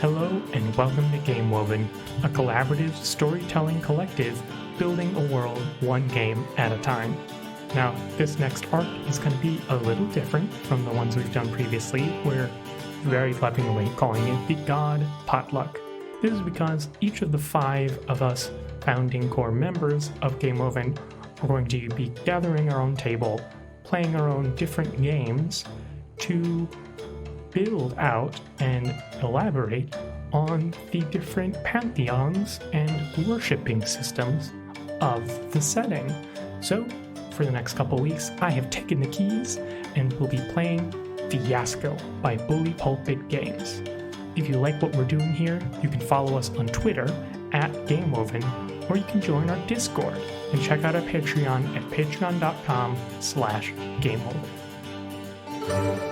Hello and welcome to Game Woven, a collaborative storytelling collective building a world one game at a time. Now, this next arc is going to be a little different from the ones we've done previously. We're very lovingly calling it the God Potluck. This is because each of the 5 of us founding core members of Game Woven are going to be gathering our own table, playing our own different games to build out and elaborate on the different pantheons and worshipping systems of the setting. So, for the next couple weeks, I have taken the keys and will be playing Fiasco by Bully Pulpit Games. If you like what we're doing here, you can follow us on Twitter at GameWoven, or you can join our Discord and check out our Patreon at patreon.com/GameWoven.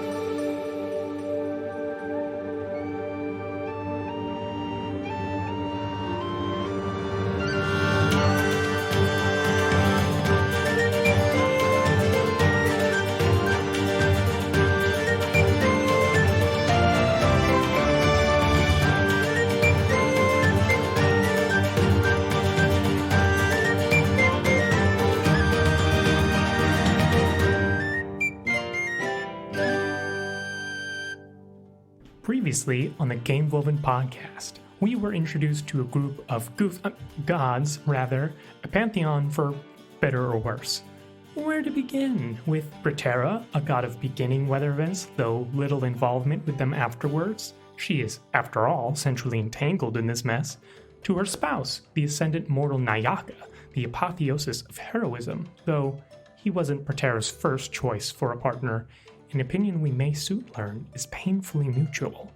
Previously on the Game Woven podcast, we were introduced to a group of gods, a pantheon for better or worse. Where to begin? With Preterra, a god of beginning weather events, though little involvement with them afterwards. She is, after all, centrally entangled in this mess. To her spouse, the ascendant mortal Nayaka, the apotheosis of heroism, though he wasn't Preterra's first choice for a partner. An opinion we may soon learn is painfully mutual.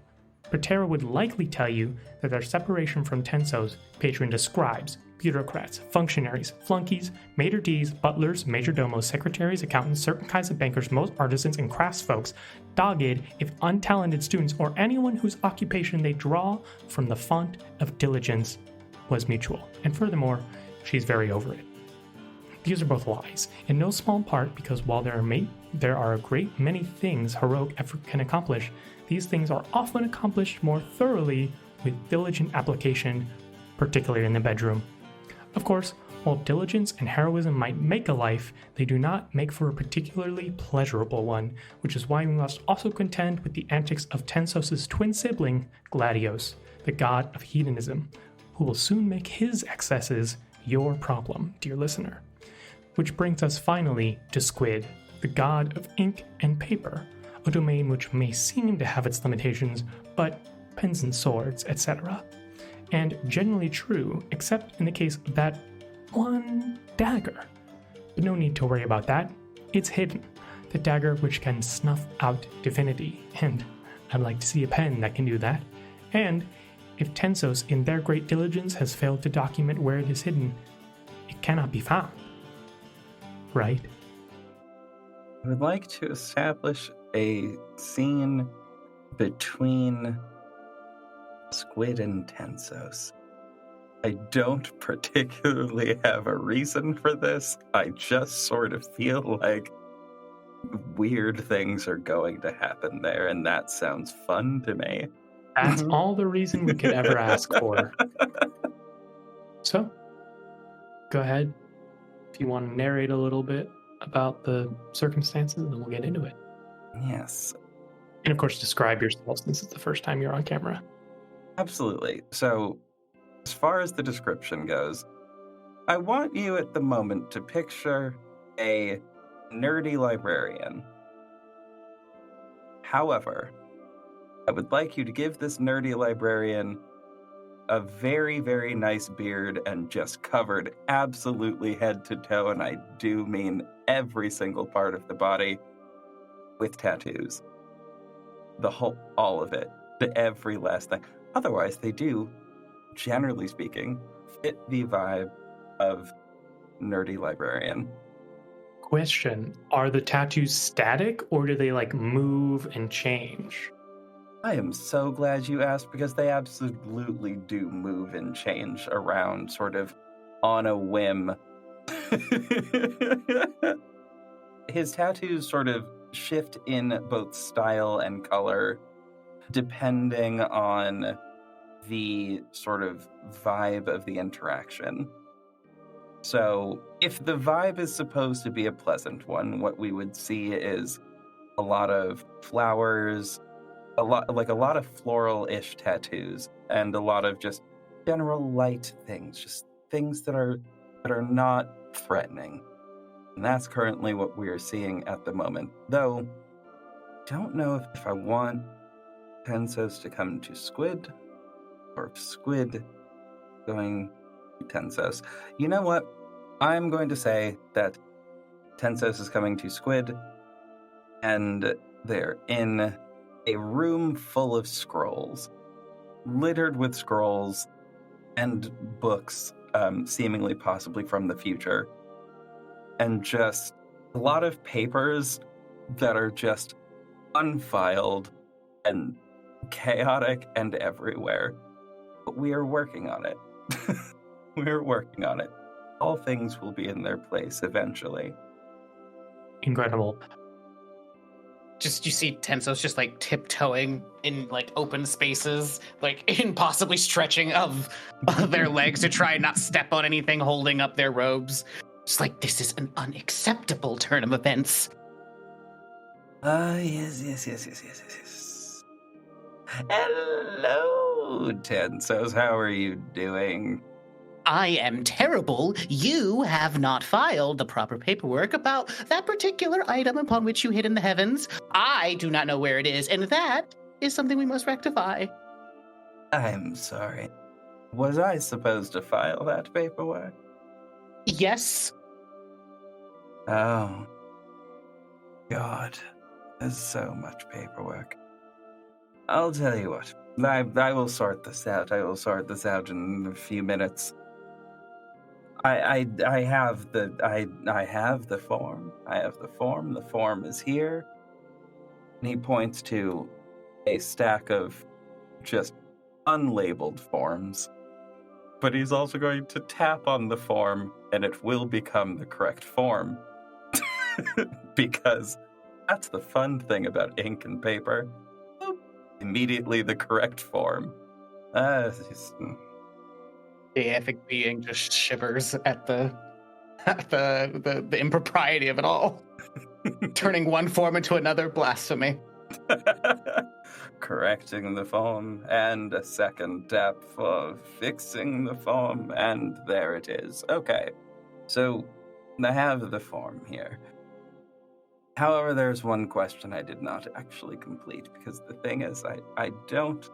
Preterra would likely tell you that their separation from Tensos patroned as scribes, bureaucrats, functionaries, flunkies, maitre d's, butlers, majordomos, secretaries, accountants, certain kinds of bankers, most artisans, and craftsfolks, dogged, if untalented students, or anyone whose occupation they draw from the font of diligence was mutual. And furthermore, she's very over it. These are both lies, in no small part because while there are a great many things heroic effort can accomplish, these things are often accomplished more thoroughly with diligent application, particularly in the bedroom. Of course, while diligence and heroism might make a life, they do not make for a particularly pleasurable one, which is why we must also contend with the antics of Tensos' twin sibling, Gladios, the god of hedonism, who will soon make his excesses your problem, dear listener. Which brings us finally to Squid, the god of ink and paper, a domain which may seem to have its limitations, but pens and swords, etc. And generally true, except in the case of that one dagger. But no need to worry about that, it's hidden, the dagger which can snuff out divinity, and I'd like to see a pen that can do that. And if Tensos in their great diligence has failed to document where it is hidden, it cannot be found. Right? I would like to establish a scene between Squid and Tensos. I don't particularly have a reason for this. I just sort of feel like weird things are going to happen there, and that sounds fun to me. That's all the reason we could ever ask for. So, go ahead. If you want to narrate a little bit about the circumstances, then we'll get into it. Yes. And of course, describe yourself since it's the first time you're on camera. Absolutely. So, as far as the description goes, I want you at the moment to picture a nerdy librarian. However, I would like you to give this nerdy librarian a very, very nice beard and just covered absolutely head to toe, and I do mean every single part of the body, with tattoos. All of it, every last thing. Otherwise, they do, generally speaking, fit the vibe of nerdy librarian. Question, are the tattoos static or do they move and change? I am so glad you asked, because they absolutely do move and change around sort of on a whim. His tattoos sort of shift in both style and color depending on the sort of vibe of the interaction. So if the vibe is supposed to be a pleasant one, what we would see is a lot of flowers, a lot of floral-ish tattoos, and a lot of just general light things, just things that are not threatening. And that's currently what we're seeing at the moment. Though, don't know if I want Tensos to come to Squid, or if Squid going to Tensos. You know what? I'm going to say that Tensos is coming to Squid, and they're in a room full of scrolls, littered with scrolls and books, seemingly possibly from the future, and just a lot of papers that are just unfiled and chaotic and everywhere. But we are working on it. We're working on it. All things will be in their place eventually. Incredible. Just you see Tensos just like tiptoeing in like open spaces, like impossibly stretching of their legs to try and not step on anything, holding up their robes. Just like, this is an unacceptable turn of events. Yes. Hello, Tensos. How are you doing? I am terrible. You have not filed the proper paperwork about that particular item upon which you hid in the heavens. I do not know where it is, and that is something we must rectify. I'm sorry. Was I supposed to file that paperwork? Yes. Oh. God. There's so much paperwork. I'll tell you what. I will sort this out. I will sort this out in a few minutes. I have the form. I have the form. The form is here. And he points to a stack of just unlabeled forms. But he's also going to tap on the form, and it will become the correct form. Because that's the fun thing about ink and paper. Immediately the correct form. The epic being just shivers at the impropriety of it all. Turning one form into another, blasphemy. Correcting the form, and a second tap for fixing the form, and there it is. Okay, so I have the form here. However, there's one question I did not actually complete, because the thing is, I don't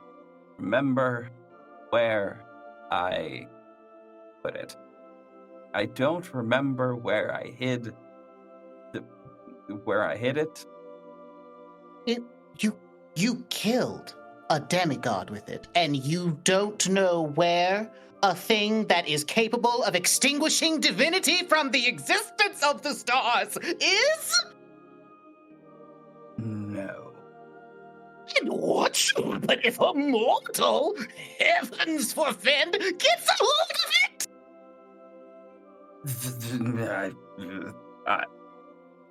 remember where I put it. I don't remember where I hid it. You killed a demigod with it, and you don't know where a thing that is capable of extinguishing divinity from the existence of the stars is? No. And what should, but if a mortal, heavens forfend, gets a hold of it?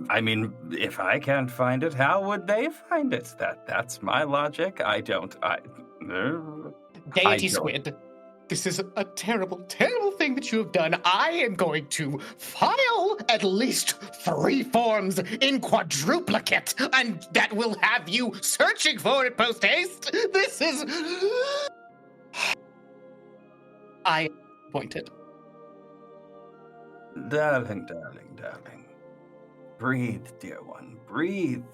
I mean, if I can't find it, how would they find it? That's my logic. Deity Squid, this is a terrible, terrible thing that you have done. I am going to file at least 3 forms in quadruplicate, and that will have you searching for it post-haste. This is... I am disappointed. Darling. Breathe, dear one. Breathe.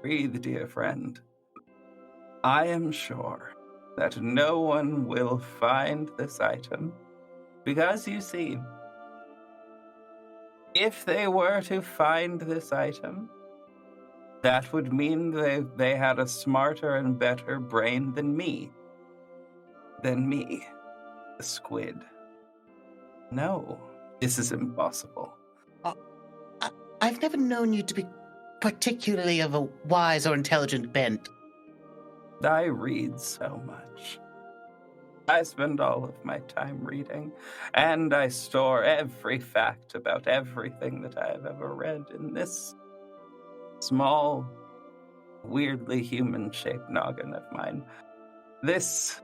Breathe, dear friend. I am sure that no one will find this item, because you see, if they were to find this item, that would mean they had a smarter and better brain than me. The Squid. No, this is impossible. I've never known you to be particularly of a wise or intelligent bent. I read so much. I spend all of my time reading, and I store every fact about everything that I have ever read in this small, weirdly human-shaped noggin of mine. This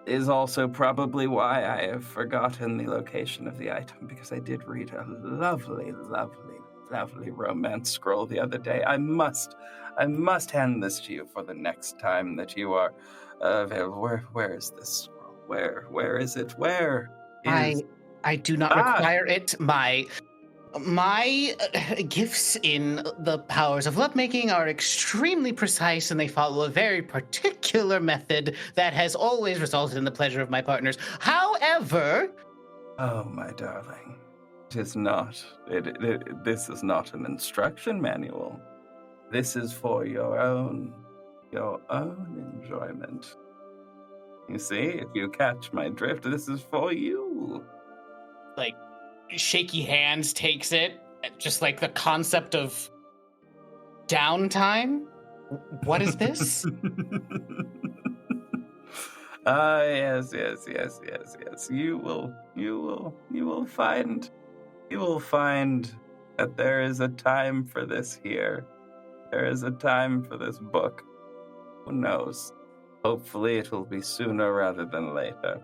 is also probably why I have forgotten the location of the item, because I did read a lovely, lovely, lovely romance scroll the other day. I must hand this to you for the next time that you are available. Where is this scroll? Where is it? Where is... I do not require it. My gifts in the powers of lovemaking are extremely precise, and they follow a very particular method that has always resulted in the pleasure of my partners. However... Oh, my darling. It is not. This is not an instruction manual. This is for your own enjoyment. You see, if you catch my drift, this is for you. Like, shaky hands takes it, just like the concept of downtime. What is this? Yes. You will find that there is a time for this here. There is a time for this book. Who knows? Hopefully it will be sooner rather than later.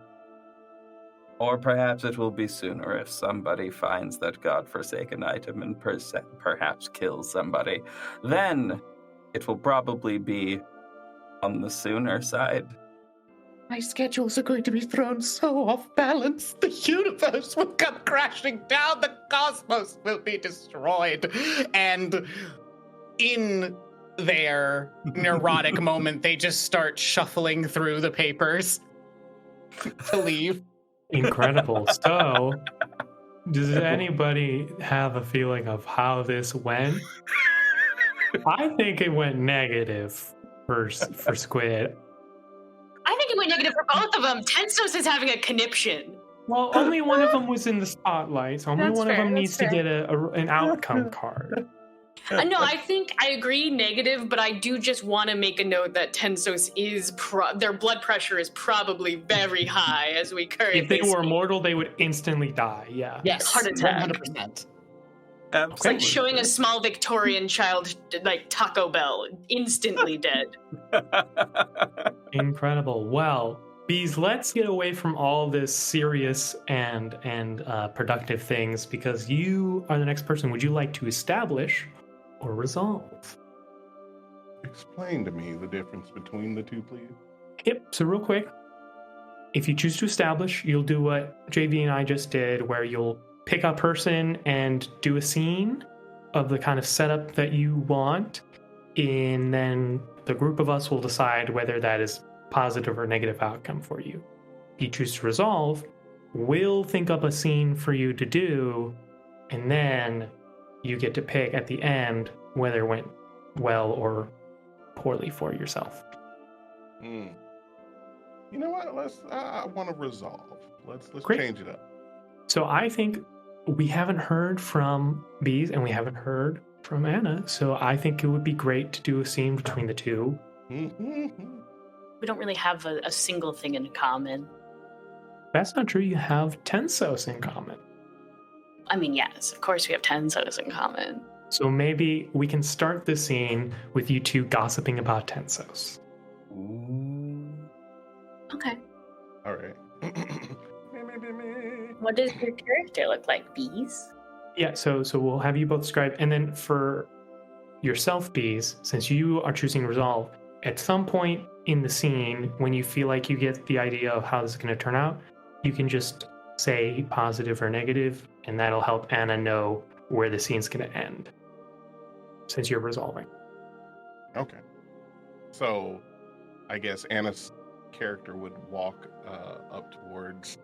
Or perhaps it will be sooner if somebody finds that godforsaken item and perhaps kills somebody. Then it will probably be on the sooner side. My schedules are going to be thrown so off balance. The universe will come crashing down. The cosmos will be destroyed. And in their neurotic moment, they just start shuffling through the papers to leave. Incredible. So, does anybody have a feeling of how this went? I think it went negative for Squid. I think it went negative for both of them. Tensos is having a conniption. Well, only one of them was in the spotlight, so only That's one of fair, them that's needs to fair. get an outcome card. No, I think I agree negative, but I do just want to make a note that Tensos is their blood pressure is probably very high as we currently If they were speak. mortal, they would instantly die. Yeah. Yes, Heart attack. 100%. It's like showing a small Victorian child like Taco Bell, instantly dead. Incredible. Well, Beaz, let's get away from all this serious and productive things, because you are the next person. Would you like to establish or resolve? Explain to me the difference between the two, please. Yep. So real quick, if you choose to establish, you'll do what JV and I just did, where you'll pick a person and do a scene of the kind of setup that you want, and then the group of us will decide whether that is positive or negative outcome for you. If you choose to resolve, we'll think up a scene for you to do, and then you get to pick at the end whether it went well or poorly for yourself. You know what? I want to resolve. Let's Great. change it up. So I think we haven't heard from Beaz and we haven't heard from Anna, so I think it would be great to do a scene between the two. We don't really have a single thing in common. That's not true. You have Tensos in common. I mean, yes, of course we have Tensos in common. So maybe we can start the scene with you two gossiping about Tensos. Okay. All right. What does your character look like, Beaz? Yeah, so we'll have you both describe, and then for yourself, Beaz, since you are choosing resolve, at some point in the scene, when you feel like you get the idea of how this is going to turn out, you can just say positive or negative, and that'll help Anna know where the scene's going to end, since you're resolving. Okay. So, I guess Anna's character would walk up towards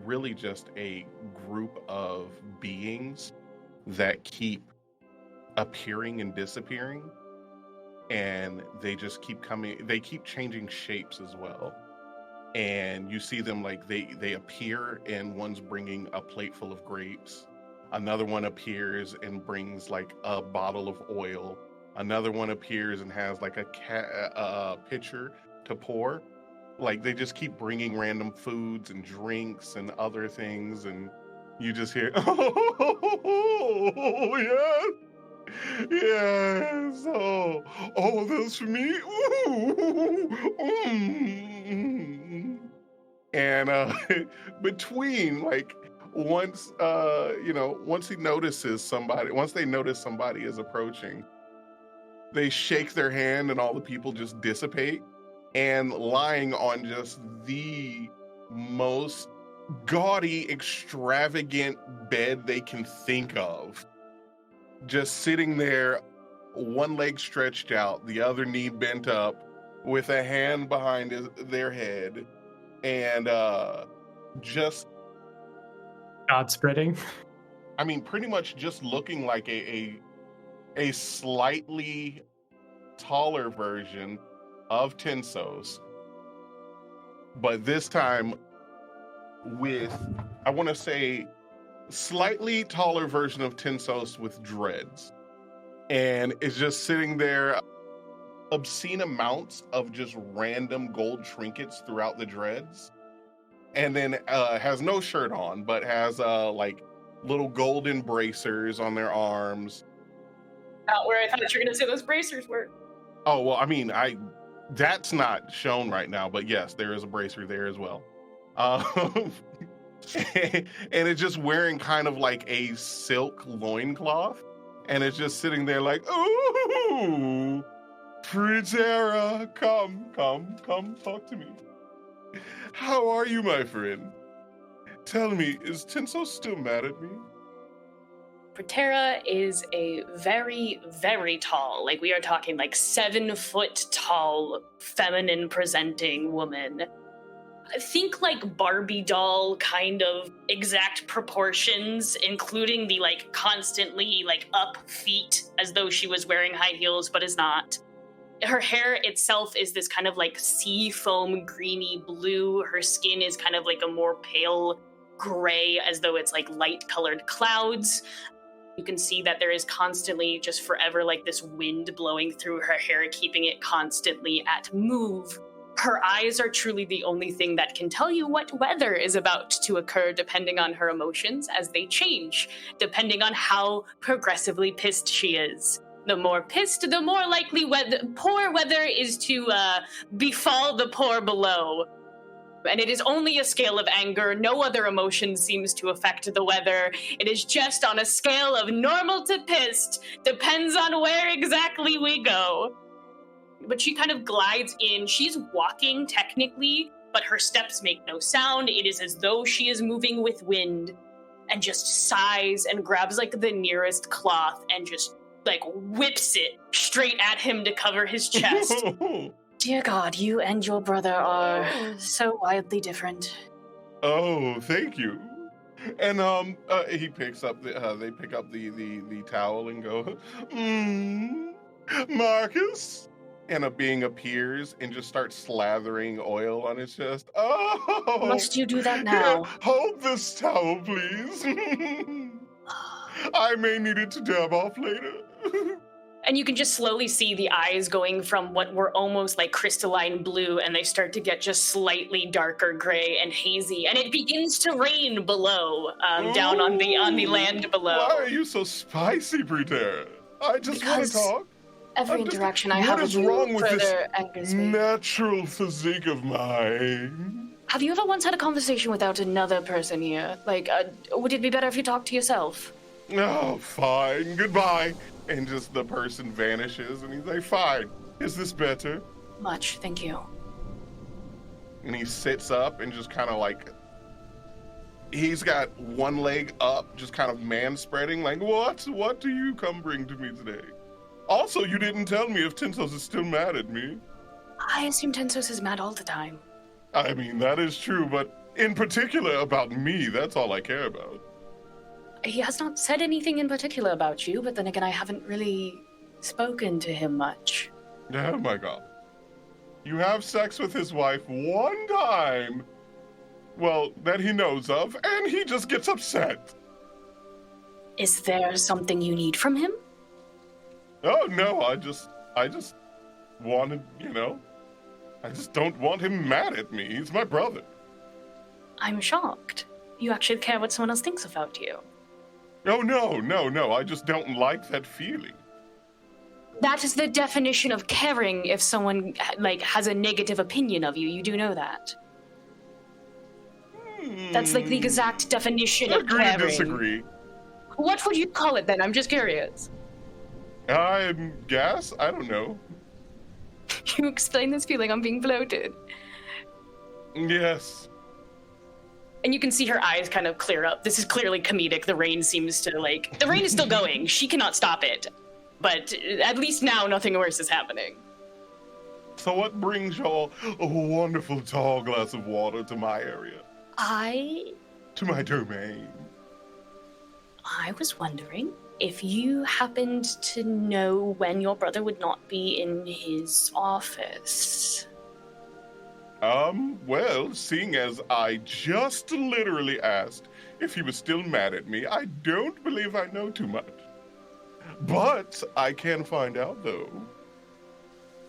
really just a group of beings that keep appearing and disappearing, and they just keep coming. They keep changing shapes as well, and you see them like they appear, and one's bringing a plate full of grapes, another one appears and brings like a bottle of oil, another one appears and has like a pitcher to pour. Like, they just keep bringing random foods and drinks and other things, and you just hear, oh, yes, oh, that's for me, ooh, And between like once once he notices somebody, once they notice somebody is approaching, they shake their hand and all the people just dissipate. And lying on just the most gaudy, extravagant bed they can think of, just sitting there, one leg stretched out, the other knee bent up, with a hand behind their head, and just God spreading. I mean, pretty much just looking like a slightly taller version of Tensos, but this time with, I want to say, slightly taller version of Tensos with dreads. And it's just sitting there, obscene amounts of just random gold trinkets throughout the dreads. And then has no shirt on, but has like little golden bracers on their arms. Not where I thought you were going to say those bracers were. Oh, well, I mean, that's not shown right now, but yes, there is a bracer there as well. And it's just wearing kind of like a silk loincloth, and it's just sitting there like, ooh, Preterra, come, talk to me. How are you, my friend? Tell me, is Tensos still mad at me? Preterra is a very, very tall, like we are talking like 7 foot tall, feminine presenting woman. Think like Barbie doll kind of exact proportions, including the like constantly like up feet as though she was wearing high heels, but is not. Her hair itself is this kind of like sea foam greeny blue. Her skin is kind of like a more pale gray, as though it's like light colored clouds. You can see that there is constantly just forever like this wind blowing through her hair, keeping it constantly at move. Her eyes are truly the only thing that can tell you what weather is about to occur, depending on her emotions as they change, depending on how progressively pissed she is. The more pissed, the more likely poor weather is to befall the poor below. And it is only a scale of anger. No other emotion seems to affect the weather. It is just on a scale of normal to pissed. Depends on where exactly we go. But she kind of glides in. She's walking technically, but her steps make no sound. It is as though she is moving with wind, and just sighs and grabs like the nearest cloth and just like whips it straight at him to cover his chest. Dear God, you and your brother are so wildly different. Oh, thank you. And he picks up they pick up the towel and go, Marcus. And a being appears and just starts slathering oil on his chest. Oh, Must you do that now? Here, hold this towel, please. I may need it to dab off later. And you can just slowly see the eyes going from what were almost like crystalline blue, and they start to get just slightly darker gray and hazy, and it begins to rain below, down on the land below. Why are you so spicy, Preterra? I just want to talk. Every interaction I have with you further angers me. Natural physique of mine. Have you ever once had a conversation without another person here? Like, would it be better if you talked to yourself? Oh, fine. Goodbye. And just the person vanishes, and he's like, fine. Is this better? Much, thank you. And he sits up and just kind of like, he's got one leg up, just kind of man-spreading, like, what do you come bring to me today? Also, you didn't tell me if Tensos is still mad at me. I assume Tensos is mad all the time. I mean, that is true, but in particular about me, that's all I care about. He has not said anything in particular about you, but then again, I haven't really spoken to him much. Oh my God. You have sex with his wife one time, well, that he knows of, and he just gets upset. Is there something you need from him? Oh no, I just wanted, I just don't want him mad at me. He's my brother. I'm shocked. You actually care what someone else thinks about you. Oh no, I just don't like that feeling. That is the definition of caring if someone, has a negative opinion of you. You do know that. That's like the exact definition of Agree to caring. disagree. What would you call it then? I'm just curious. I guess? I don't know. You explain this feeling I'm being bloated. Yes. And you can see her eyes kind of clear up. This is clearly comedic. The rain seems to the rain is still going. She cannot stop it. But at least now nothing worse is happening. So what brings y'all a wonderful tall glass of water to my area? To my domain. I was wondering if you happened to know when your brother would not be in his office. Well, seeing as I just literally asked if he was still mad at me, I don't believe I know too much. But I can find out, though.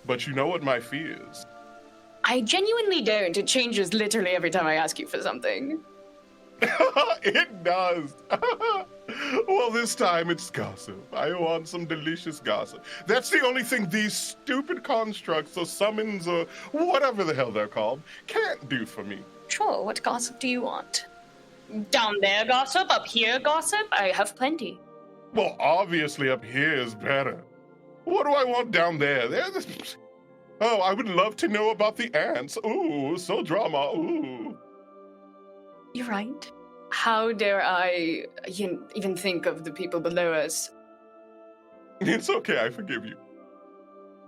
But you know what my fee is. I genuinely don't. It changes literally every time I ask you for something. It does. Well, this time it's gossip. I want some delicious gossip. That's the only thing these stupid constructs or summons or whatever the hell they're called can't do for me. Sure, what gossip do you want? Down there gossip? Up here gossip? I have plenty. Well, obviously up here is better. What do I want down there? Oh, I would love to know about the ants. Ooh, so drama. Ooh. You're right. How dare I even think of the people below us? It's okay, I forgive you.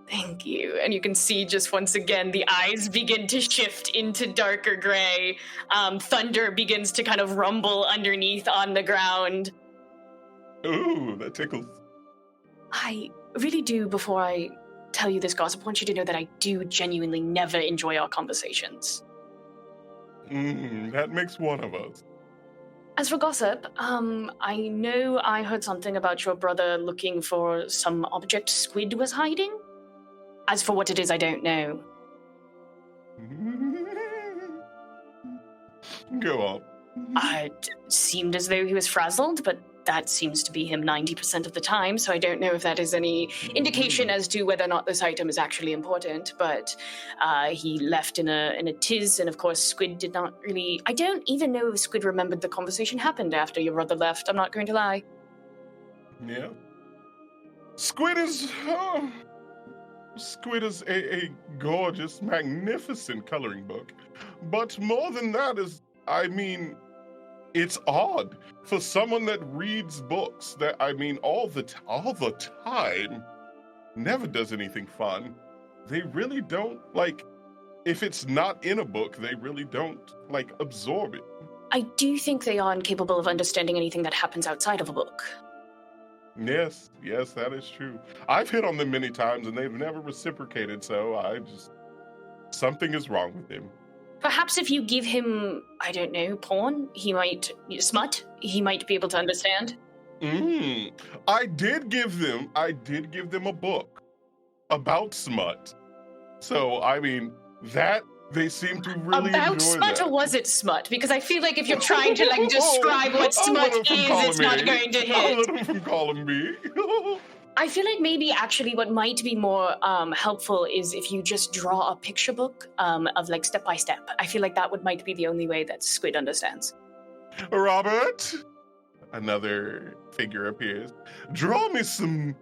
Thank you. And you can see just once again the eyes begin to shift into darker gray. Thunder begins to kind of rumble underneath on the ground. Ooh, that tickles. I really do, before I tell you this gossip, want you to know that I do genuinely never enjoy our conversations. That makes one of us. As for gossip, I know I heard something about your brother looking for some object Squid was hiding. As for what it is, I don't know. Go on. It seemed as though he was frazzled, but that seems to be him 90% of the time, so I don't know if that is any indication as to whether or not this item is actually important, but he left in a tiz, and of course Squid did not really... I don't even know if Squid remembered the conversation happened after your brother left, I'm not going to lie. Yeah. Squid is a gorgeous, magnificent coloring book, but more than that is, it's odd for someone that reads books that, all the time, never does anything fun. They really don't, if it's not in a book, they really don't, absorb it. I do think they are incapable of understanding anything that happens outside of a book. Yes, that is true. I've hit on them many times and they've never reciprocated, so something is wrong with them. Perhaps if you give him, I don't know, porn, he might be able to understand. I did give them a book about smut. So, that they seem to really about enjoy smut, that. or was it smut? Because I feel like if you're trying to describe what smut is, it's not going to hit. I'll let him from calling me. I feel like maybe actually what might be more helpful is if you just draw a picture book of step by step. I feel like that might be the only way that Squid understands. Robert, another figure appears. Draw me some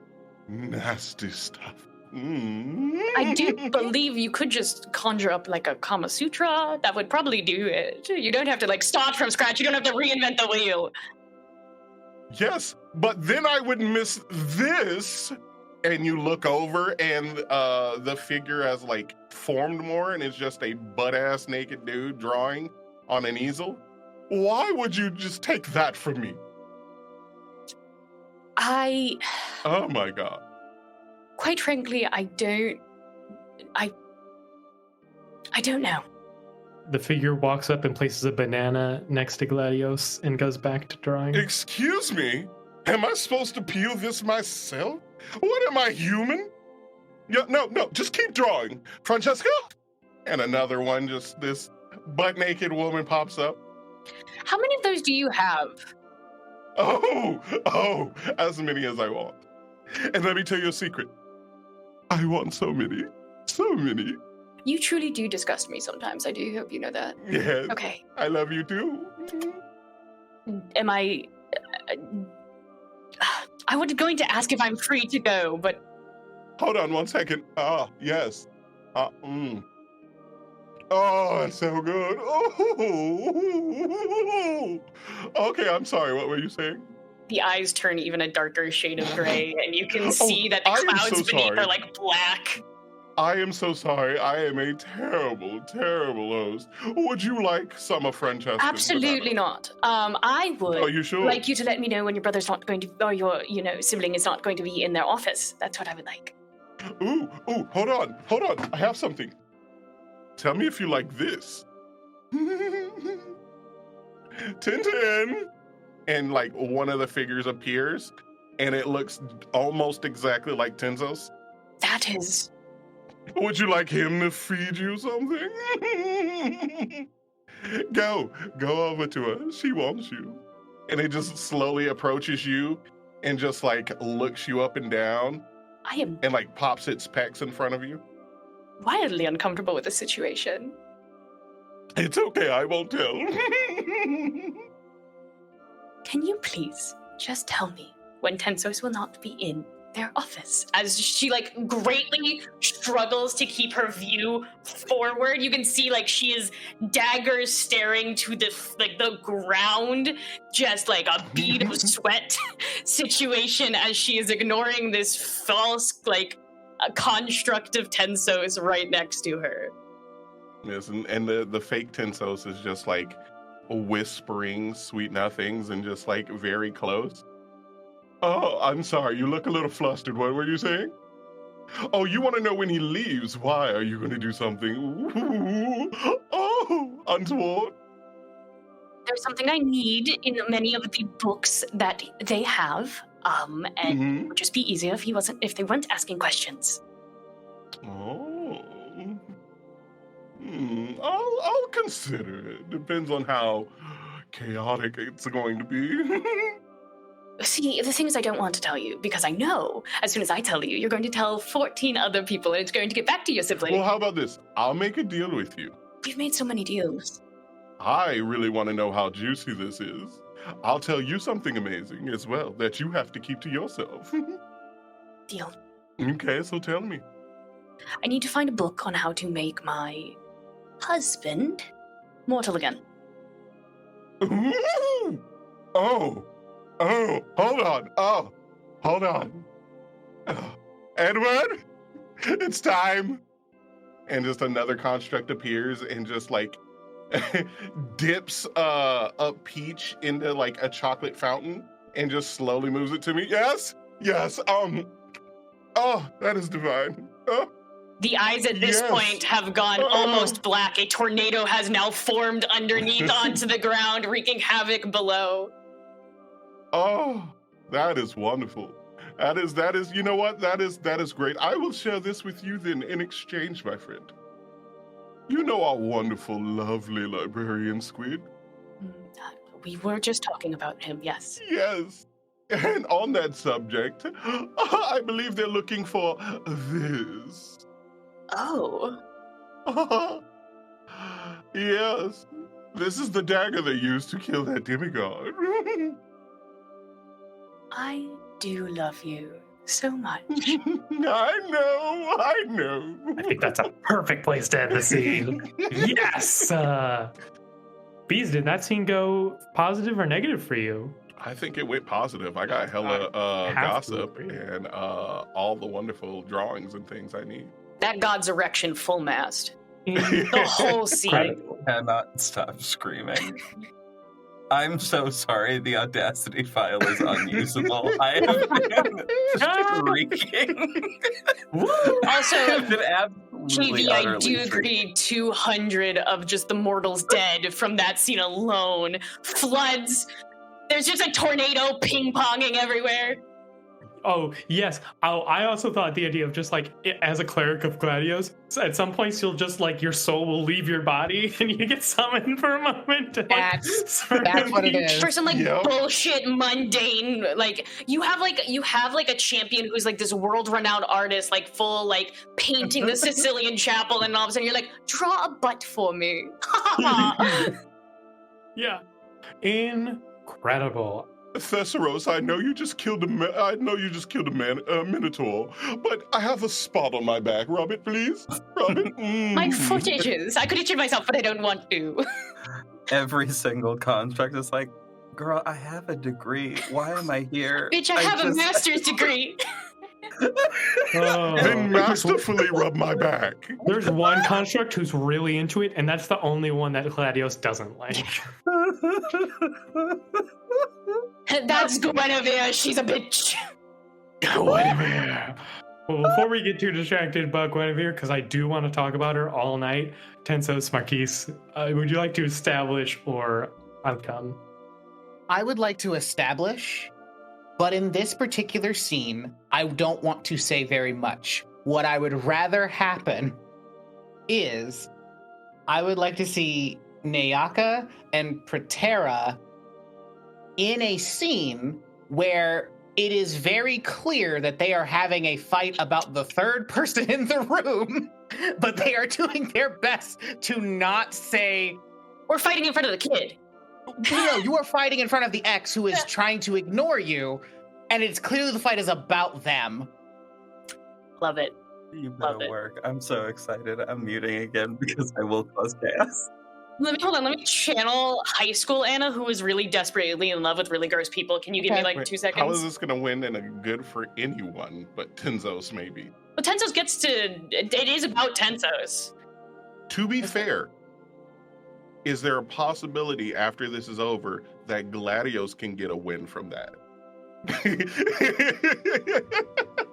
nasty stuff. I do believe you could just conjure up a Kama Sutra. That would probably do it. You don't have to start from scratch. You don't have to reinvent the wheel. Yes, but then I would miss this, and you look over, and the figure has formed more, and it's just a butt-ass naked dude drawing on an easel. Why would you just take that from me? Oh my god. Quite frankly, I don't know. The figure walks up and places a banana next to Gladios and goes back to drawing. Excuse me? Am I supposed to peel this myself? What am I, human? No, just keep drawing. Francesca? And another one, just this butt-naked woman pops up. How many of those do you have? Oh, as many as I want. And let me tell you a secret. I want so many. You truly do disgust me sometimes. I do hope you know that. Yes. Okay. I love you too. Am I... I was going to ask if I'm free to go, but... Hold on 1 second. Ah, yes. Oh, that's so good. Oh. Okay, I'm sorry. What were you saying? The eyes turn even a darker shade of gray, and you can see that the I am clouds so beneath sorry. are like black. I am so sorry. I am a terrible, terrible host. Would you like some of Francesca's Absolutely banana? not. I would Are you sure? like you to let me know when your brother's not going to, or your, sibling is not going to be in their office. That's what I would like. Ooh, hold on. I have something. Tell me if you like this. Tintin! And like one of the figures appears, and it looks almost exactly like Tensos. That is... Would you like him to feed you something? Go over to her. She wants you. And it just slowly approaches you and just like looks you up and down I am and like pops its pecs in front of you. wildly uncomfortable with the situation. It's okay, I won't tell. Can you please just tell me when Tensos will not be in their office? As she like greatly struggles to keep her view forward, you can see like she is daggers staring to the ground, just like a bead of sweat situation as she is ignoring this false a construct of Tensos right next to her. Yes, and the fake Tensos is just like whispering sweet nothings and just like very close. Oh, I'm sorry, you look a little flustered. What were you saying? Oh, you want to know when he leaves? Why? Are you going to do something? Ooh. Oh, untoward. There's something I need in many of the books that they have, and it would just be easier if they weren't asking questions. Oh. I'll consider it. Depends on how chaotic it's going to be. See, the thing is I don't want to tell you, because I know as soon as I tell you, you're going to tell 14 other people, and it's going to get back to your sibling. Well, how about this? I'll make a deal with you. We've made so many deals. I really want to know how juicy this is. I'll tell you something amazing as well that you have to keep to yourself. Deal. Okay, so tell me. I need to find a book on how to make my husband mortal again. Ooh! Oh, hold on. Edward, it's time. And just another construct appears and just like dips a peach into like a chocolate fountain and just slowly moves it to me. Yes. Oh, that is divine. Oh. The eyes at this point have gone almost black. A tornado has now formed underneath onto the ground, wreaking havoc below. Oh, that is wonderful. That is, you know what? That is great. I will share this with you then in exchange, my friend. You know our wonderful, lovely librarian, Squid? We were just talking about him, yes. Yes. And on that subject, I believe they're looking for this. Oh. Yes. This is the dagger they used to kill that demigod. I do love you so much. I know. I think that's a perfect place to end the scene. Yes! Beaz, did that scene go positive or negative for you? I think it went positive. I got hella gossip and all the wonderful drawings and things I need. That God's erection full mast. The whole scene. I cannot stop screaming. I'm so sorry the Audacity file is unusable. I have been shrieking. Also, TV, I do agree 200 of just the mortals dead from that scene alone. Floods. There's just a tornado ping-ponging everywhere. Oh, yes. I also thought the idea of just like, as a cleric of Gladios, at some points you'll just like, your soul will leave your body and you get summoned for a moment. To, like, That's what it is. For some like Yep. bullshit mundane, like you have like a champion who's like this world-renowned artist, like full like painting the Sicilian chapel, and all of a sudden you're like, draw a butt for me. Yeah. Incredible. Thesaurus, I know you just killed a minotaur, but I have a spot on my back. Rub it, please. Rub it. My foot itches. I could itch it myself, but I don't want to. Every single construct is like, girl, I have a degree. Why am I here? Bitch, I have a master's degree. Oh. Then masterfully rub my back. There's one construct who's really into it, and that's the only one that Gladios doesn't like. That's Guinevere. She's a bitch. Guinevere. Well, before we get too distracted about Guinevere, because I do want to talk about her all night, Tensos, Marquis, would you like to establish or outcome? I would like to establish, but in this particular scene, I don't want to say very much. What I would rather happen is I would like to see Nayaka and Preterra in a scene where it is very clear that they are having a fight about the third person in the room, but they are doing their best to not say, We're fighting in front of the kid. you are fighting in front of the ex who is trying to ignore you, and it's clearly the fight is about them. Love it. You Love better it. work. I'm so excited. I'm muting again because I will cause chaos. Let me channel high school Anna, who is really desperately in love with really gross people. Can you give me Okay. like Wait, 2 seconds? How is this going to win and a good for anyone but Tensos, maybe? But Tensos gets to. It is about Tensos. To be fair, is there a possibility after this is over that Gladios can get a win from that?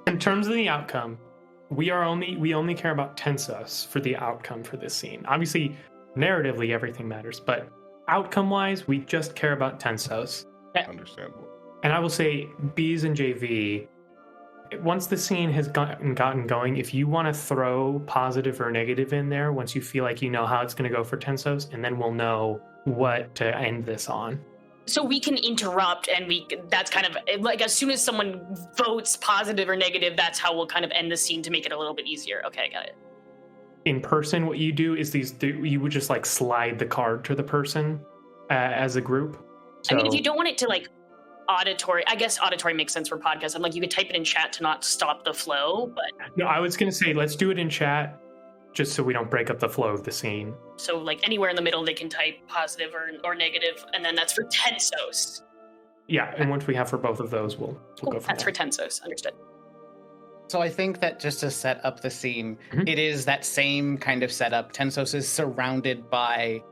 In terms of the outcome, we only care about Tensos for the outcome for this scene. Obviously, narratively, everything matters, but outcome-wise, we just care about Tensos. Understandable. And I will say, Beaz and JV, once the scene has gotten going, if you want to throw positive or negative in there, once you feel like you know how it's going to go for Tensos, and then we'll know what to end this on. So we can interrupt, and that's kind of like as soon as someone votes positive or negative, that's how we'll kind of end the scene to make it a little bit easier. Okay, I got it. In person, what you do is you would just like slide the card to the person as a group. So, I mean, if you don't want it to like auditory, I guess auditory makes sense for podcasts. I'm like, you could type it in chat to not stop the flow, but no, I was going to say, let's do it in chat just so we don't break up the flow of the scene. so like anywhere in the middle they can type positive or negative, and then that's for Tensos. Yeah, and once we have for both of those, we'll Cool. go from That's there. for Tensos. Understood. So I think that just to set up the scene, Mhm. it is that same kind of setup. Tensos is surrounded by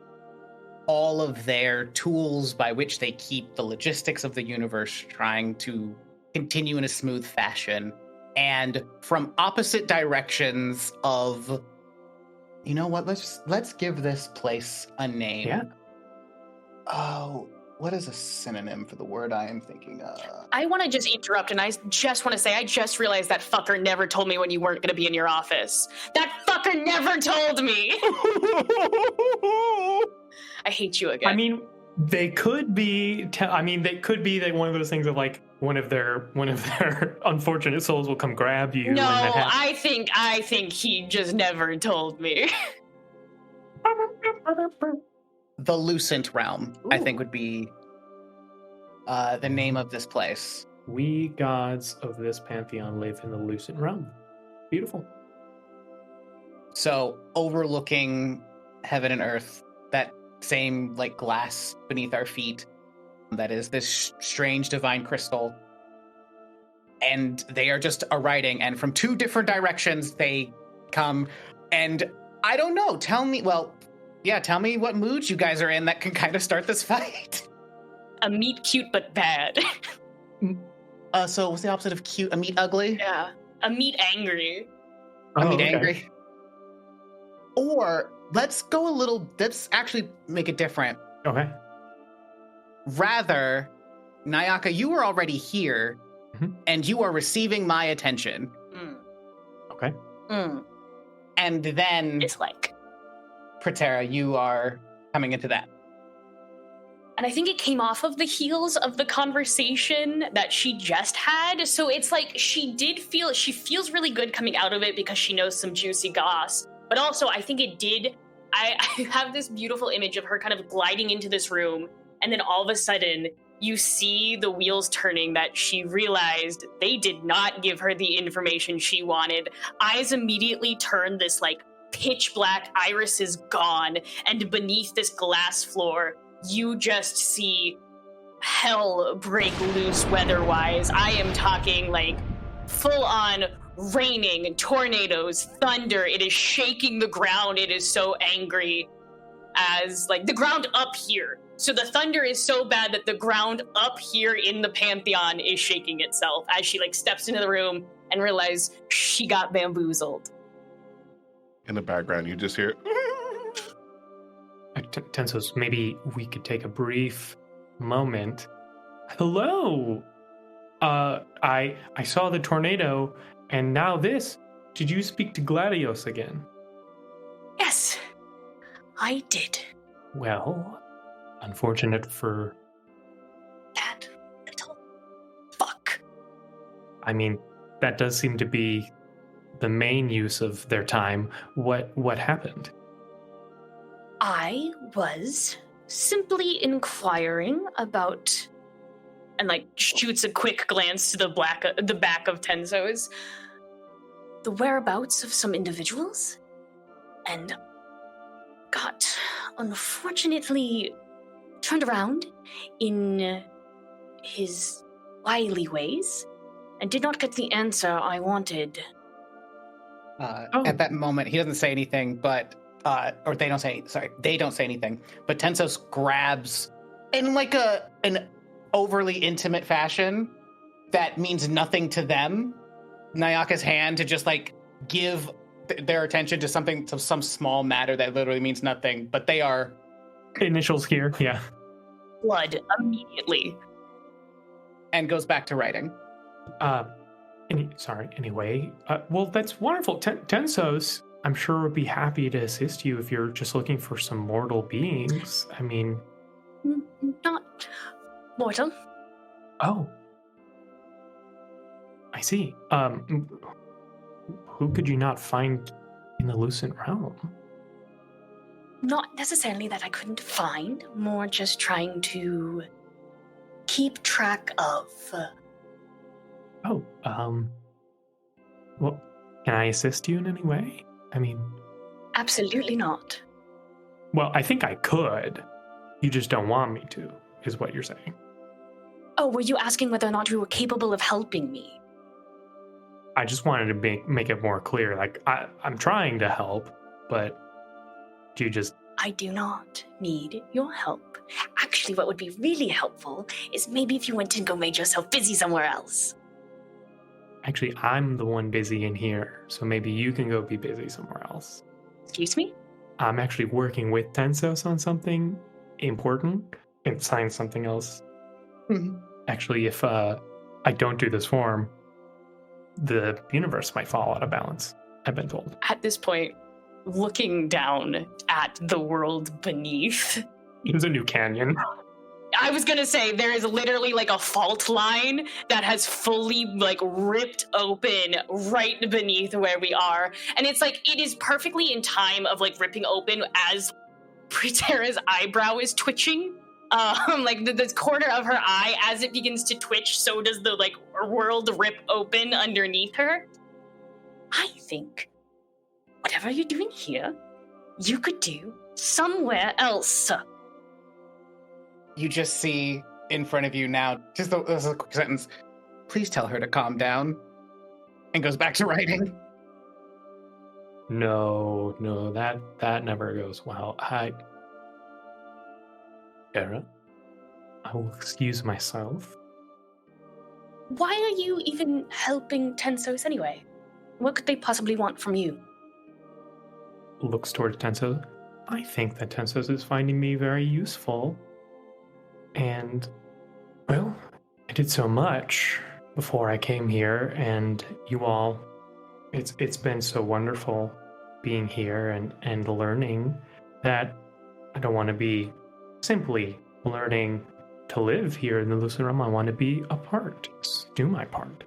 all of their tools by which they keep the logistics of the universe trying to continue in a smooth fashion. And from opposite directions of, you know what, let's give this place a name. Yeah. Oh, what is a synonym for the word I am thinking of? I want to just interrupt, and I just want to say I just realized that fucker never told me when you weren't going to be in your office. That fucker never told me. I hate you again. I mean, they could be. They could be that one of those things of like one of their unfortunate souls will come grab you. no, when that happens. I think he just never told me. The Lucent Realm, I Ooh. think, would be the name of this place. We gods of this pantheon live in the Lucent realm. Beautiful. So, overlooking heaven and earth, that same like glass beneath our feet, that is this strange divine crystal. And they are just writing, and from two different directions they come. And I don't know, tell me what moods you guys are in that can kind of start this fight. A meat cute but bad. So what's the opposite of cute? A meat ugly? Yeah. A meat angry. A meat okay. angry? Or let's actually make it different. Okay. Rather, Nayaka, you were already here. and you are receiving my attention. Okay. And then, It's like, Preterra, you are coming into that. and I think it came off of the heels of the conversation that she just had. So it's like she feels really good coming out of it because she knows some juicy goss. But also, I think I have this beautiful image of her kind of gliding into this room, and then all of a sudden, you see the wheels turning that she realized they did not give her the information she wanted. Eyes immediately turn this like pitch black, iris is gone, and beneath this glass floor, you just see hell break loose weather-wise. I am talking like full-on raining, tornadoes, thunder. It is shaking the ground. It is so angry as like the ground up here. So the thunder is so bad that the ground up here in the Pantheon is shaking itself as she like steps into the room and realizes she got bamboozled. In the background, you just hear. Tensos, maybe we could take a brief moment. Hello. I saw the tornado, and now this. Did you speak to Gladios again? Yes, I did. Well, unfortunate for... That little fuck. I mean, that does seem to be the main use of their time. What happened? I was simply inquiring about, and like shoots a quick glance to the back of Tensos, the whereabouts of some individuals, and got unfortunately turned around in his wily ways and did not get the answer I wanted. At that moment, he doesn't say anything, but or they don't say anything, but Tensos grabs in like an overly intimate fashion that means nothing to them, Nayaka's hand to just like give their attention to some small matter that literally means nothing, but they are Initials here, yeah. Blood immediately. And goes back to writing. Anyway, well, that's wonderful. Tensos, I'm sure would be happy to assist you if you're just looking for some mortal beings. I mean... Not mortal. Oh. I see. Who could you not find in the Lucent Realm? Not necessarily that I couldn't find, more just trying to keep track of. Well, can I assist you in any way? I mean... Absolutely not. Well, I think I could. You just don't want me to, is what you're saying. Oh, were you asking whether or not you were capable of helping me? I just wanted to make it more clear. Like, I'm trying to help, but do you just... I do not need your help. Actually, what would be really helpful is maybe if you went and go made yourself busy somewhere else. Actually, I'm the one busy in here, so maybe you can go be busy somewhere else. Excuse me? I'm actually working with Tensos on something important and sign something else. Mm-hmm. Actually, if I don't do this form, the universe might fall out of balance, I've been told. At this point, looking down at the world beneath. There's a new canyon. I was gonna say, there is literally like a fault line that has fully like ripped open right beneath where we are. And it's like, it is perfectly in time of like ripping open as Preterra's eyebrow is twitching. Like the corner of her eye, as it begins to twitch, so does the like world rip open underneath her. I think whatever you're doing here, you could do somewhere else. You just see in front of you now, just a quick sentence, please tell her to calm down, and goes back to writing. No, that never goes well. Era, I will excuse myself. Why are you even helping Tensos anyway? What could they possibly want from you? Looks towards Tensos. I think that Tensos is finding me very useful. And, well, I did so much before I came here, and you all, it's been so wonderful being here and learning that I don't want to be simply learning to live here in the Lucid Realm. I want to be a part, do my part.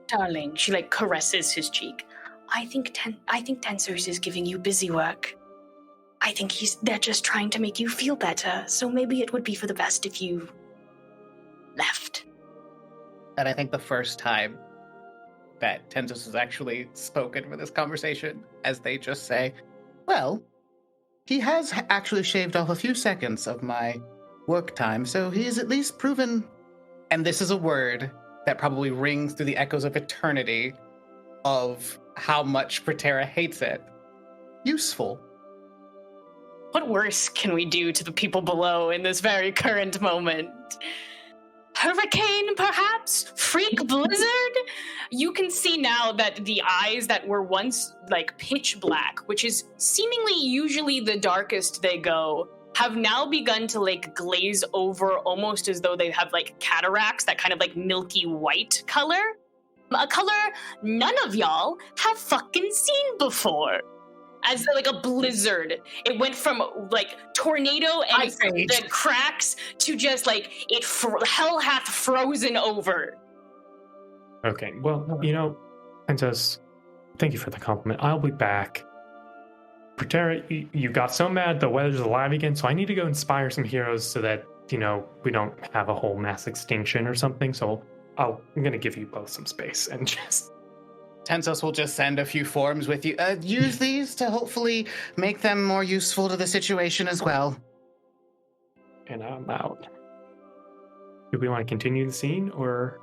Darling, she like caresses his cheek. I think Tensos is giving you busy work. I think they're just trying to make you feel better, so maybe it would be for the best if you left. And I think the first time that Tensos has actually spoken for this conversation, as they just say, well, he has actually shaved off a few seconds of my work time, so he's at least proven, and this is a word that probably rings through the echoes of eternity of how much Preterra hates it, useful. What worse can we do to the people below in this very current moment? Hurricane, perhaps? Freak blizzard? You can see now that the eyes that were once like pitch black, which is seemingly usually the darkest they go, have now begun to like glaze over almost as though they have like cataracts, that kind of like milky white color. A color none of y'all have fucking seen before. As like a blizzard. It went from like tornado and the cracks to just like hell hath frozen over. Okay, well, Princess, thank you for the compliment. I'll be back. Preterra, you got so mad the weather's alive again, so I need to go inspire some heroes so that, we don't have a whole mass extinction or something. So I'm going to give you both some space and just... Tensos will just send a few forms with you. Use these to hopefully make them more useful to the situation as well. And I'm out. Do we want to continue the scene or...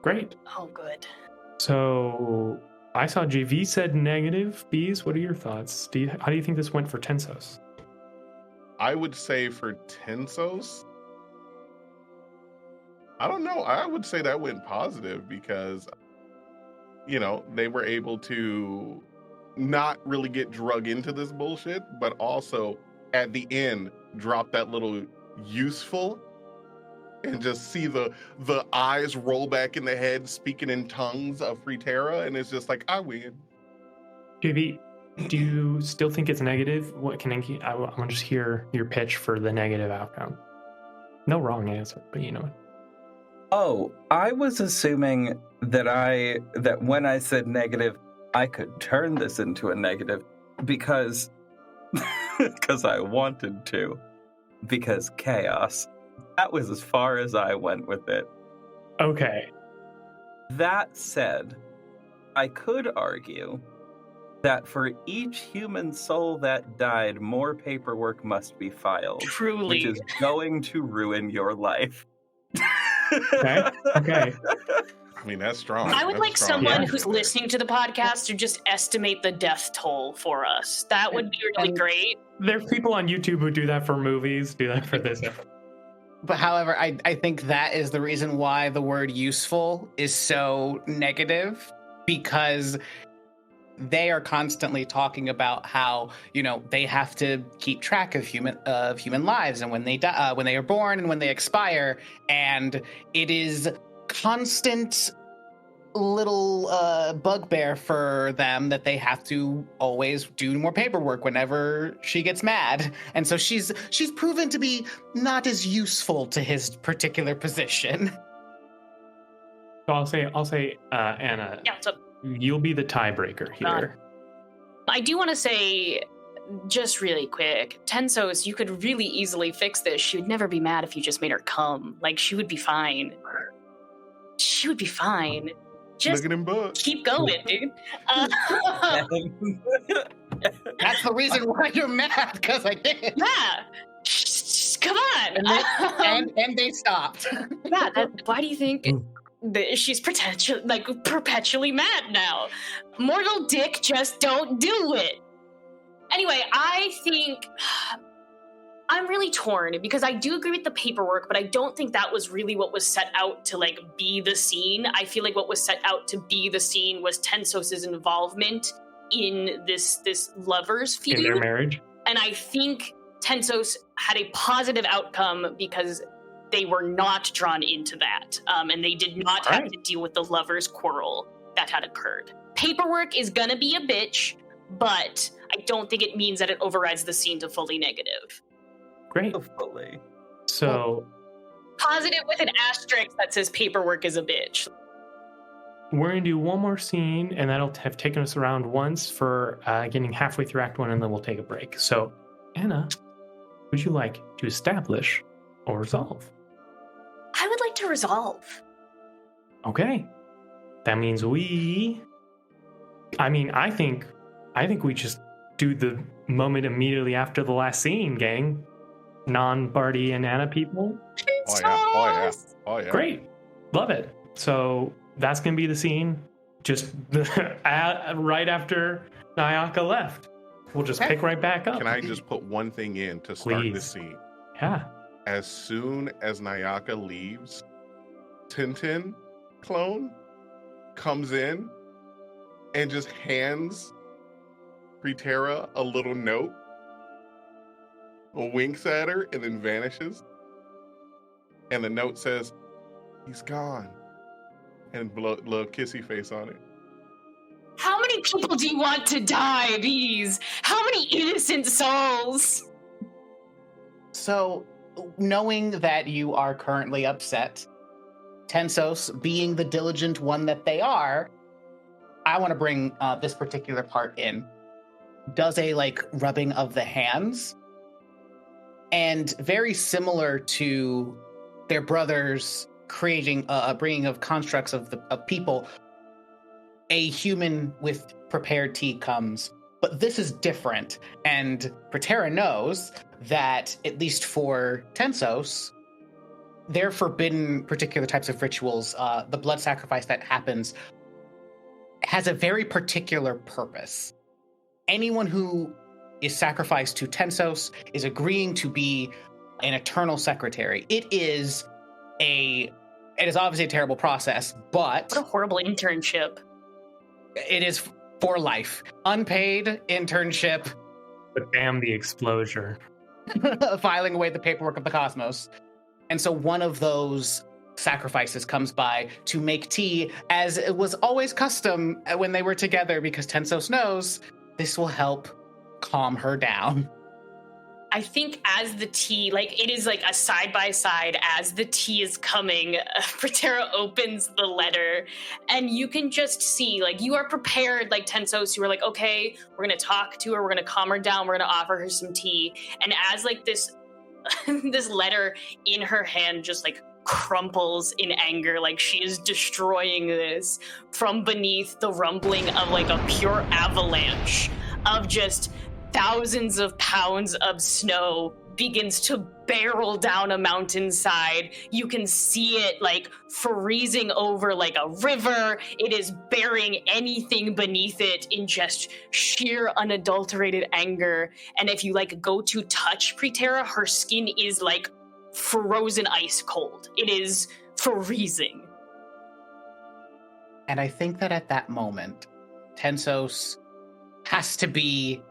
Great. Oh, good. So I saw GV said negative. Beaz, what are your thoughts? How do you think this went for Tensos? I would say for Tensos, I don't know. I would say that went positive because, they were able to not really get drug into this bullshit, but also at the end drop that little useful and just see the eyes roll back in the head speaking in tongues of Preterra, and it's just like, I win. JV, do you still think it's negative? What I want to just hear your pitch for the negative outcome. No wrong answer, but you know it. Oh, I was assuming that when I said negative, I could turn this into a negative because I wanted to. Because chaos. That was as far as I went with it. Okay. That said, I could argue that for each human soul that died, more paperwork must be filed. Truly. Which is going to ruin your life. Okay. I mean, that's strong. I would That's like strong. someone who's listening to the podcast to just estimate the death toll for us. That would be really great. There's people on YouTube who do that for movies, do that for this. But however, I think that is the reason why the word useful is so negative, because they are constantly talking about how, they have to keep track of human lives and when they die, when they are born and when they expire, and it is constant little bugbear for them that they have to always do more paperwork whenever she gets mad, and so she's proven to be not as useful to his particular position. So I'll say, Anna. Yeah, so You'll be the tiebreaker here. I do want to say, just really quick, Tensos, you could really easily fix this. She would never be mad if you just made her come. Like, she would be fine. She would be fine. Just Look at him book. keep going, dude. That's the reason why you're mad, because I did. Yeah. Come on. And they stopped. Yeah, why do you think she's perpetually mad now? Mortal dick, just don't do it. Anyway, I think I'm really torn because I do agree with the paperwork, but I don't think that was really what was set out to be the scene. I feel like what was set out to be the scene was Tensos's involvement in this lovers feud. In their marriage. And I think Tensos had a positive outcome because they were not drawn into that, and they did not have to deal with the lovers' quarrel that had occurred. Paperwork is gonna be a bitch, but I don't think it means that it overrides the scene to fully negative. Great. Hopefully. So Positive with an asterisk that says paperwork is a bitch. we're going to do one more scene, and that'll have taken us around once for getting halfway through Act 1, and then we'll take a break. So, Anna, would you like to establish or resolve? I would like to resolve. Okay. That means I think we just do the moment immediately after the last scene, gang. Non-Barty and Anna people. Oh yeah. Great. Love it. So that's going to be the scene just right after Nayaka left. We'll just pick right back up. Can I just put one thing in to start Please. this scene? Yeah. As soon as Nayaka leaves, Tintin clone comes in and just hands Preterra a little note, winks at her, and then vanishes. And the note says, "He's gone," and little kissy face on it. How many people do you want to die, Beaz? How many innocent souls? So, knowing that you are currently upset, Tensos, being the diligent one that they are, I want to bring this particular part in. Does a rubbing of the hands, and very similar to their brothers creating a bringing of constructs of people. A human with prepared tea comes, but this is different, and Preterra knows that, at least for Tensos, they're forbidden particular types of rituals. The blood sacrifice that happens has a very particular purpose. Anyone who is sacrificed to Tensos is agreeing to be an eternal secretary. It is obviously a terrible process, but What a horrible internship. it is for life. Unpaid internship, But damn the exposure. filing away the paperwork of the cosmos. And so one of those sacrifices comes by to make tea, as it was always custom when they were together, because Tensos knows this will help calm her down. I think as the tea, it is a side-by-side as the tea is coming, Preterra opens the letter, and you can just see, you are prepared, Tensos, you are okay, we're going to talk to her, we're going to calm her down, we're going to offer her some tea. And as, this this letter in her hand just, crumples in anger, she is destroying this, from beneath the rumbling of, a pure avalanche of just thousands of pounds of snow begins to barrel down a mountainside. You can see it freezing over a river. It is burying anything beneath it in just sheer unadulterated anger. And if you go to touch Preterra, her skin is frozen ice cold. It is freezing. And I think that at that moment, Tensos has to be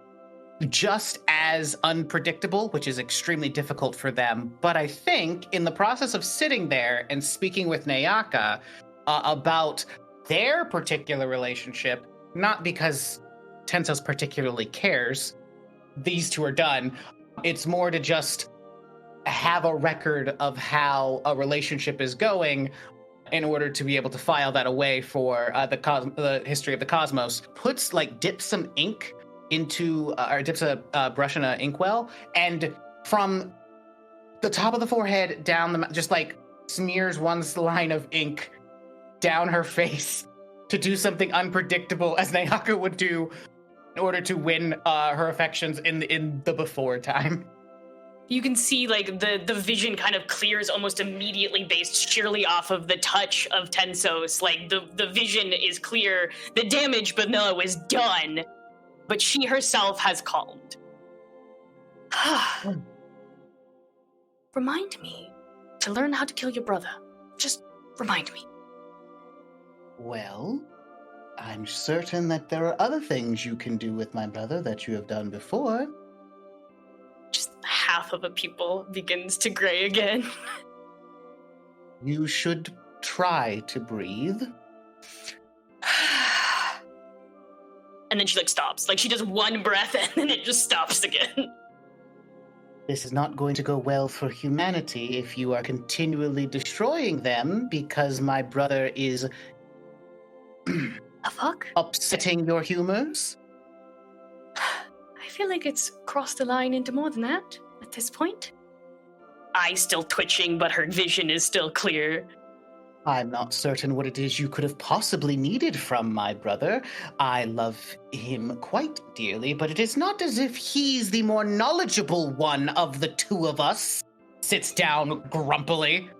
just as unpredictable, which is extremely difficult for them. But I think in the process of sitting there and speaking with Nayaka about their particular relationship, not because Tensos particularly cares, these two are done. It's more to just have a record of how a relationship is going in order to be able to file that away for the history of the cosmos. Puts dips some ink into, or dips a brush in an inkwell, and from the top of the forehead down just smears one line of ink down her face to do something unpredictable, as Nayaka would do in order to win her affections in the before time. You can see the vision kind of clears almost immediately based sheerly off of the touch of Tensos. The vision is clear. The damage below is done. But she herself has calmed. Remind me to learn how to kill your brother. Just remind me. Well, I'm certain that there are other things you can do with my brother that you have done before. Just half of a pupil begins to gray again. You should try to breathe. And then she like stops. Like she does one breath and then it just stops again. This is not going to go well for humanity if you are continually destroying them because my brother is The fuck? upsetting your humors. I feel like it's crossed the line into more than that at this point. Eye still twitching, but her vision is still clear. I'm not certain what it is you could have possibly needed from my brother. I love him quite dearly, but it is not as if he's the more knowledgeable one of the two of us. Sits down grumpily.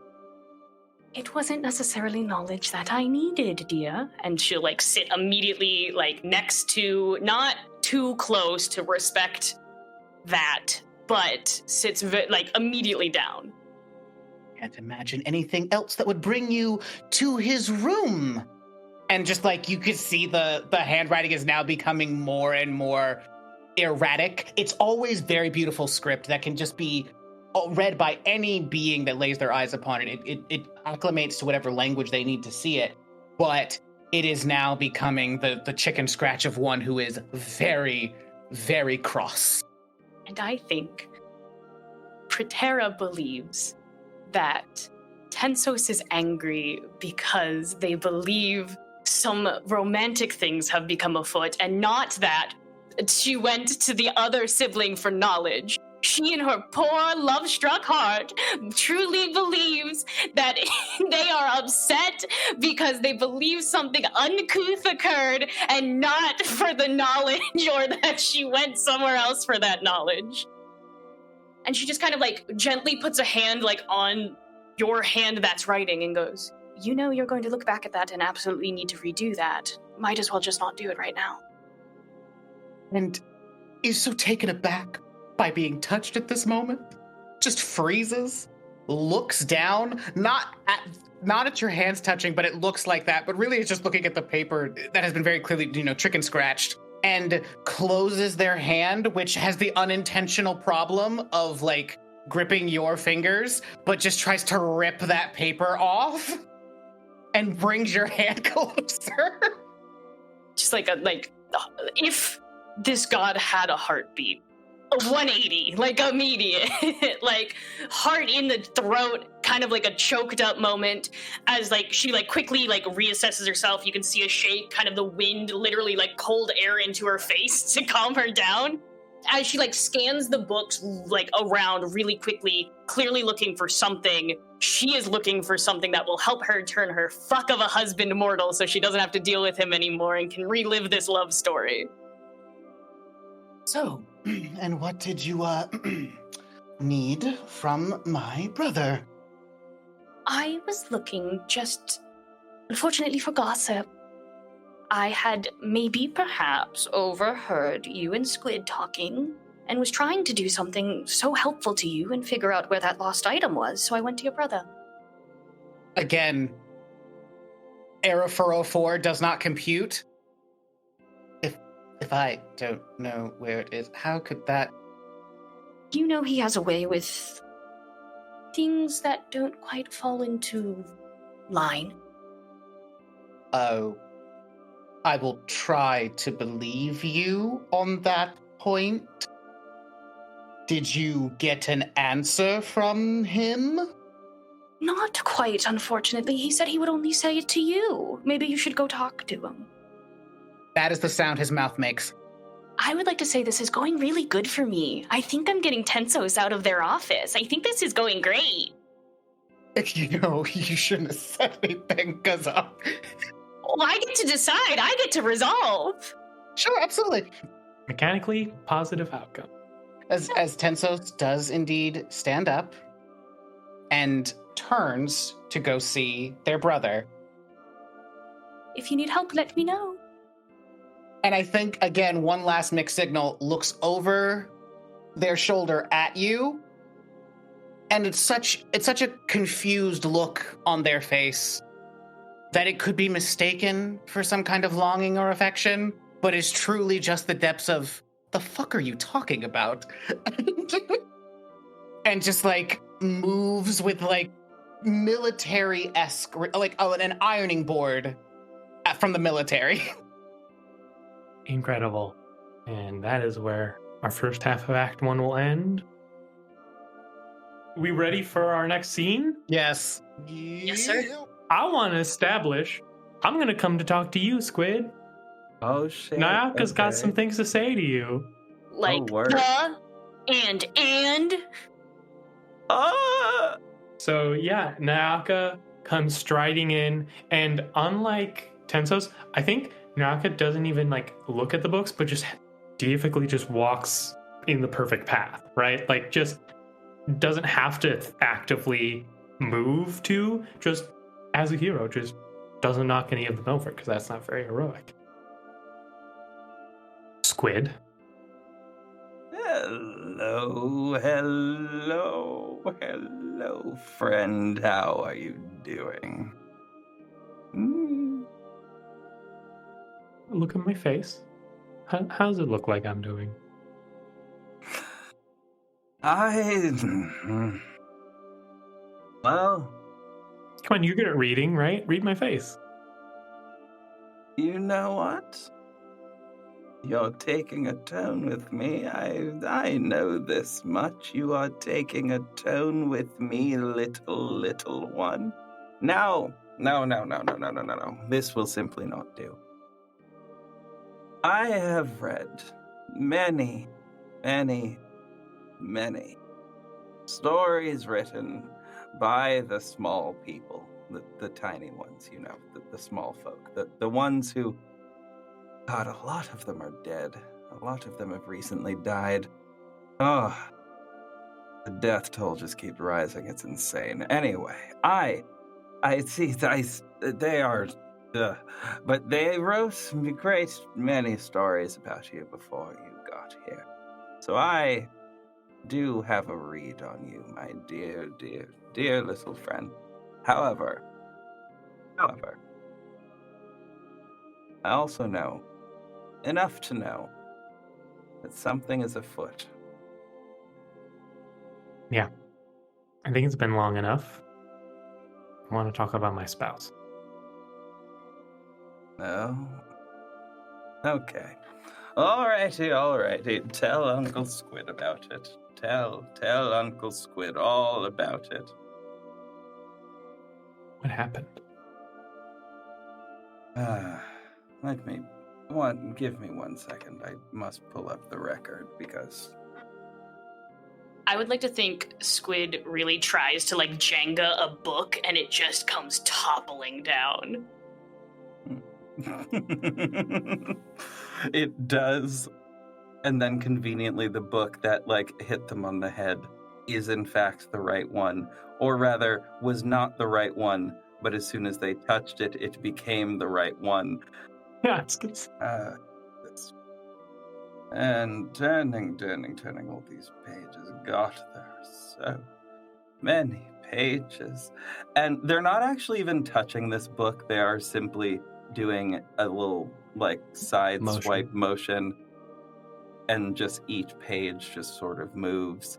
It wasn't necessarily knowledge that I needed, dear. And she'll like sit immediately like next to, not too close to respect that, but sits like immediately down. Can't imagine anything else that would bring you to his room. And just like you could see the handwriting is now becoming more and more erratic. It's always very beautiful script that can just be read by any being that lays their eyes upon it. It acclimates to whatever language they need to see it. But it is now becoming the chicken scratch of one who is very, very cross. And I think Preterra believes that Tensos is angry because they believe some romantic things have become afoot, and not that she went to the other sibling for knowledge. She, in her poor, love-struck heart, truly believes that they are upset because they believe something uncouth occurred and not for the knowledge, or that she went somewhere else for that knowledge. And she just kind of like gently puts a hand like on your hand that's writing and goes, you know you're going to look back at that and absolutely need to redo that. Might as well just not do it right now. And is so taken aback by being touched at this moment. Just freezes, looks down, not at your hands touching, but it looks like that, but really it's just looking at the paper that has been very clearly, chicken scratched. And closes their hand, which has the unintentional problem of like gripping your fingers, but just tries to rip that paper off and brings your hand closer. Just like if this god had a heartbeat, a 180, like immediate, like heart in the throat, kind of like a choked up moment as like she like quickly like reassesses herself. You can see a shake, kind of the wind, literally like cold air into her face to calm her down. As she like scans the books like around really quickly, clearly looking for something. She is looking for something that will help her turn her fuck of a husband mortal so she doesn't have to deal with him anymore and can relive this love story. So, and what did you, need from my brother? I was looking just, unfortunately for gossip. I had maybe perhaps overheard you and Squid talking and was trying to do something so helpful to you and figure out where that lost item was, so I went to your brother. Again, Era 404 does not compute. If I don't know where it is, how could that... You know he has a way with things that don't quite fall into line. Oh, I will try to believe you on that point. Did you get an answer from him? Not quite, unfortunately. He said he would only say it to you. Maybe you should go talk to him. That is the sound his mouth makes. I would like to say this is going really good for me. I think I'm getting Tensos out of their office. I think this is going great. You shouldn't have said anything, because... Well, I get to decide. I get to resolve. Sure, absolutely. Mechanically positive outcome. As Tensos does indeed stand up and turns to go see their brother. If you need help, let me know. And I think, again, one last mixed signal looks over their shoulder at you. And it's such a confused look on their face that it could be mistaken for some kind of longing or affection, but is truly just the depths of, the fuck are you talking about? And just like moves with like military-esque, like an ironing board from the military. Incredible. And that is where our first half of Act 1 will end. We ready for our next scene? Yes. Yes, sir. I want to establish, I'm going to come to talk to you, Squid. Oh shit. Nayaka's got okay. some things to say to you. Like word. the and Ah! So yeah, Nayaka comes striding in, and unlike Tensos, I think Nayaka doesn't even like look at the books, but just deifically just walks in the perfect path, right? Like just doesn't have to actively move to, just as a hero, just doesn't knock any of them over, because that's not very heroic. Squid. Hello, friend. How are you doing? Look at my face. How does it look like I'm doing? Well, Come on, you're good at reading, right? Read my face. you know what? You're taking a tone with me. I know this much. You are taking a tone with me, little one. No. This will simply not do. I have read many stories written by the small people, the tiny ones, you know, the small folk, the ones who, God, a lot of them are dead. A lot of them have recently died. Oh, the death toll just keeps rising. It's insane. Anyway, I see, they are, but they wrote great many stories about you before you got here. So I do have a read on you, my dear little friend. However, I also know enough to know that something is afoot. Yeah. I think it's been long enough. I want to talk about my spouse. No? Okay. Alrighty. Tell Uncle Squid about it. Tell Uncle Squid all about it. What happened? Give me 1 second. I must pull up the record because... I would like to think Squid really tries to like Jenga a book and it just comes toppling down. It does. And then conveniently the book that like hit them on the head is in fact the right one. Or rather, was not the right one, but as soon as they touched it, it became the right one. Yeah, it's good. And turning all these pages. God, there are so many pages. And they're not actually even touching this book. They are simply doing a little, like, side swipe motion. And just each page just sort of moves.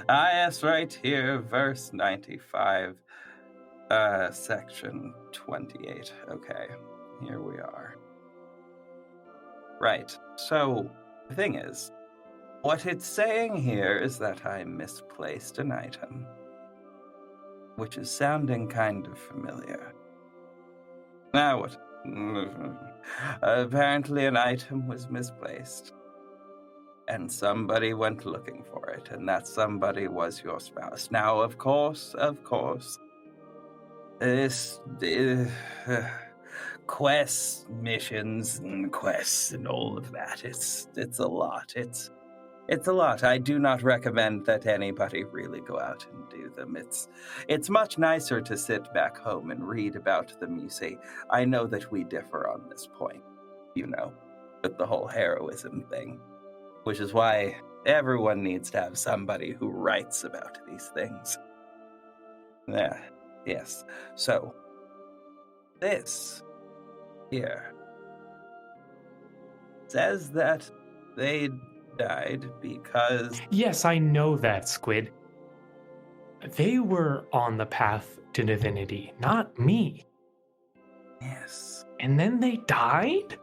Yes, right here, verse 95, section 28. Okay, here we are. Right, so the thing is, what it's saying here is that I misplaced an item, which is sounding kind of familiar. Now what? Apparently an item was misplaced, and somebody went looking for it, and that somebody was your spouse. Now, of course, this quests, missions, and quests, and all of that. It's a lot. It's a lot. I do not recommend that anybody really go out and do them. It's much nicer to sit back home and read about them, you see. I know that we differ on this point, you know, with the whole heroism thing, which is why everyone needs to have somebody who writes about these things. Yes. So, this here says that they died because... Yes, I know that, Squid. they were on the path to divinity, not me. Yes. And then they died?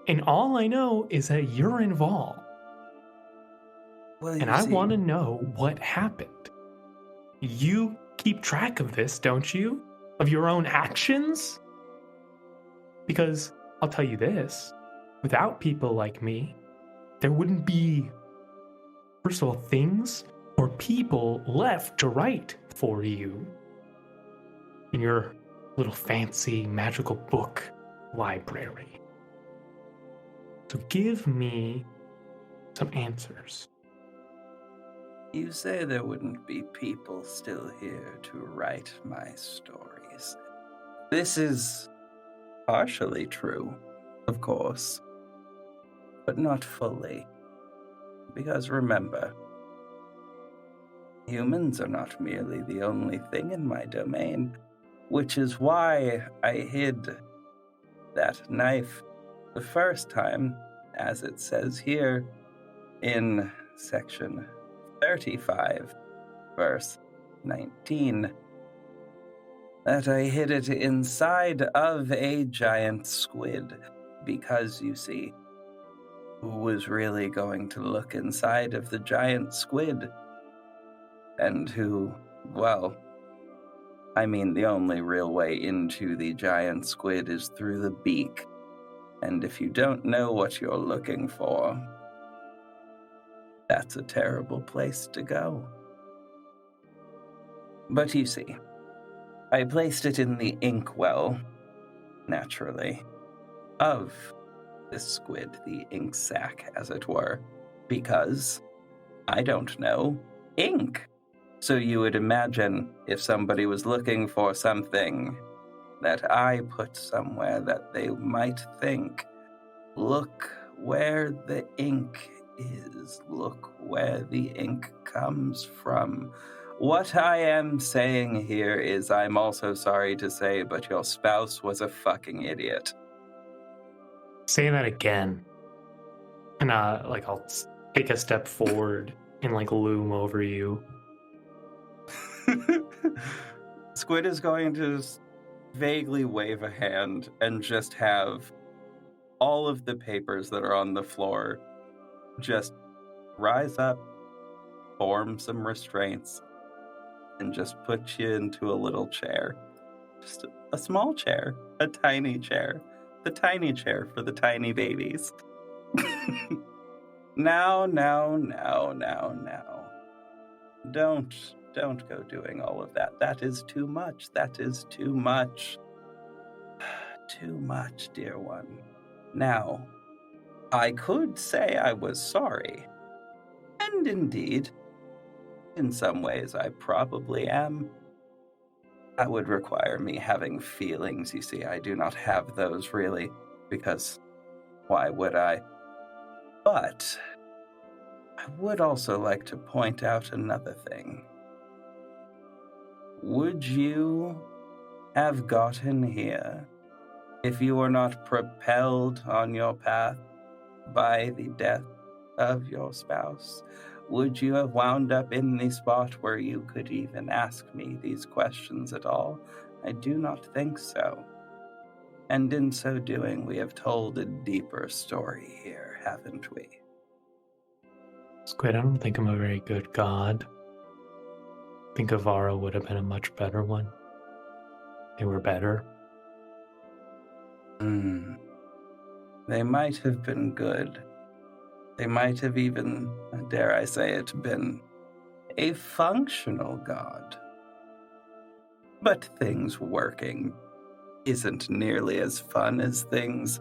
And all I know is that you're involved. Well, And you I see, want to know what happened. You keep track of this, don't you? Of your own actions? Because I'll tell you this, without people like me, there wouldn't be, first of all, things or people left to write for you in your little fancy magical book library. So give me some answers. you say there wouldn't be people still here to write my stories. This is partially true, of course, but not fully. Because remember, humans are not merely the only thing in my domain, which is why I hid that knife the first time, as it says here in section 35, verse 19, that I hid it inside of a giant squid, because, you see, who was really going to look inside of the giant squid? And who, well, I mean, the only real way into the giant squid is through the beak. And if you don't know what you're looking for, that's a terrible place to go. But you see, I placed it in the inkwell, naturally, of this squid, the ink sac, as it were, because, I don't know, ink. So you would imagine if somebody was looking for something that I put somewhere that they might think, look where the ink is, look where the ink comes from. What I am saying here is, I'm also sorry to say, but your spouse was a fucking idiot. Say that again. And I'll take a step forward and loom over you. Squid is going to vaguely wave a hand and just have all of the papers that are on the floor just rise up, form some restraints, and just put you into a little chair. Just a small chair, a tiny chair. The tiny chair for the tiny babies. Now. Don't go doing all of that. That is too much. That is too much. Too much, dear one. Now, I could say I was sorry. And indeed, in some ways I probably am. That would require me having feelings. You see, I do not have those really, because why would I? But I would also like to point out another thing. Would you have gotten here if you were not propelled on your path by the death of your spouse? Would you have wound up in the spot where you could even ask me these questions at all? I do not think so. And in so doing, we have told a deeper story here, haven't we? Squid, I don't think I'm a very good god. I think Avara would have been a much better one. They were better. They might have been good. They might have even, dare I say it, been a functional god. But things working isn't nearly as fun as things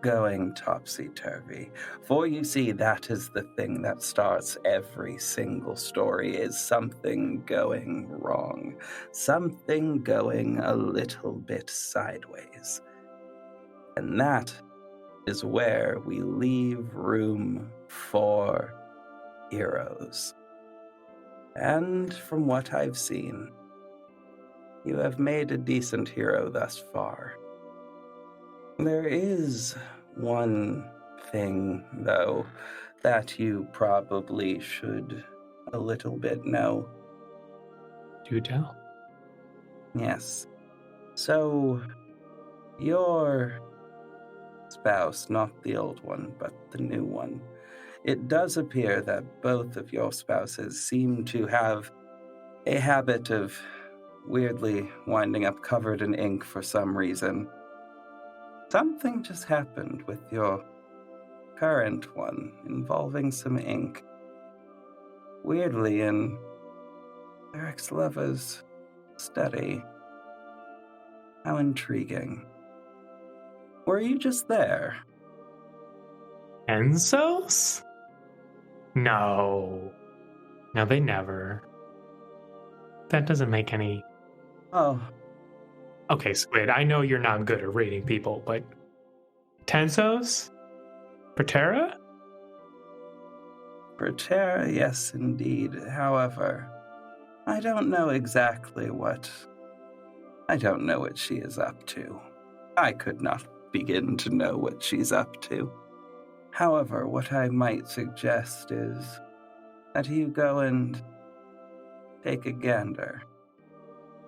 going topsy-turvy. For you see, that is the thing that starts every single story, is something going wrong. Something going a little bit sideways. And that is where we leave room for heroes. And from what I've seen, you have made a decent hero thus far. There is one thing, though, that you probably should a little bit know. Do tell. Yes. So, your spouse, not the old one, but the new one, it does appear that both of your spouses seem to have a habit of weirdly winding up covered in ink for some reason. Something just happened with your current one involving some ink. Weirdly in their ex-lover's study. How intriguing. Were you just there? Tensos? No. No, they never. That doesn't make any... Oh, Okay, Squid, I know you're not good at reading people, but... Tensos? Preterra? Preterra, yes indeed. However, I don't know exactly what... I don't know what she is up to. I could not begin to know what she's up to. However, what I might suggest is that you go and take a gander.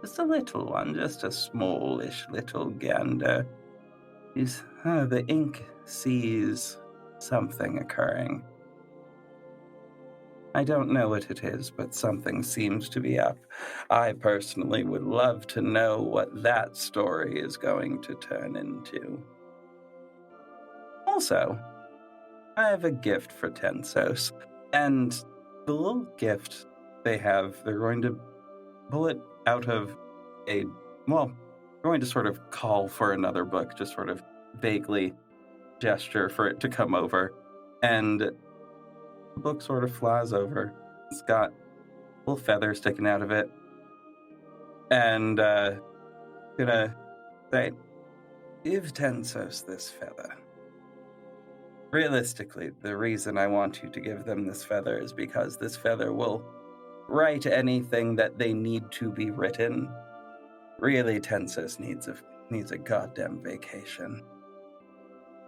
Just a little one, just a smallish little gander. The ink sees something occurring. I don't know what it is, but something seems to be up. I personally would love to know what that story is going to turn into. Also, I have a gift for Tensos, and the little gift they have, they're going to pull it out of going to sort of call for another book, just sort of vaguely gesture for it to come over, and the book sort of flies over. It's got little feathers sticking out of it, and gonna say, give Tensos this feather. Realistically, the reason I want you to give them this feather is because this feather will write anything that they need to be written. Really, Tensos needs a goddamn vacation.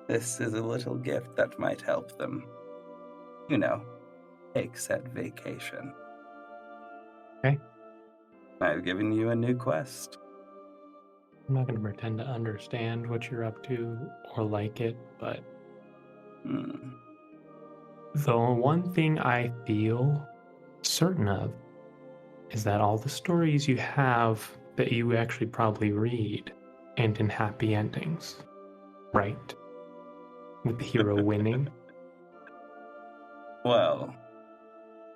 This is a little gift that might help them. Take said vacation. Okay. I've given you a new quest. I'm not going to pretend to understand what you're up to or like it, but... The one thing I feel certain of is that all the stories you have that you actually probably read end in happy endings, right? With the hero winning. Well,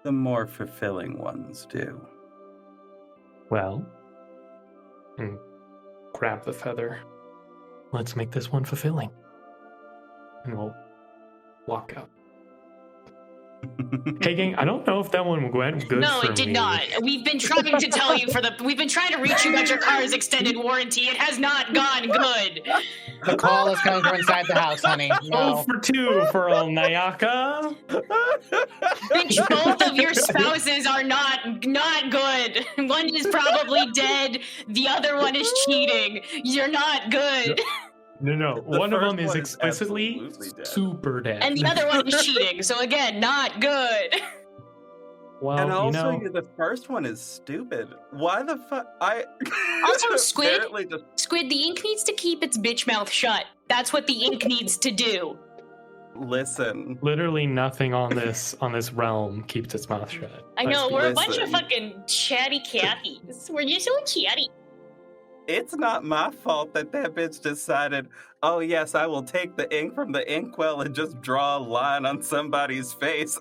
the more fulfilling ones do. Well, grab the feather. Let's make this one fulfilling. And we'll walk out. Hey gang, I don't know if that one went good. No, for it did me. not. We've been trying to tell you we've been trying to reach you about your car's extended warranty. It has not gone good. The call is coming from inside the house, honey. No. 0 for 2 for old Nayaka. Bitch, both of your spouses are not good. One is probably dead. The other one is cheating. You're not good. No. The One of first them is one is explicitly absolutely dead. super dead. And the other one is cheating. So again, not good. Well, And also, you know, the first one is stupid. Why the fuck? Also, Squid, apparently just Squid, the ink needs to keep its bitch mouth shut. That's what the ink needs to do. listen. literally nothing on this realm keeps its mouth shut. I know, we're a bunch of Listen. fucking chatty Cathy's. We're just so chatty. It's not my fault that bitch decided, oh yes, I will take the ink from the inkwell and just draw a line on somebody's face.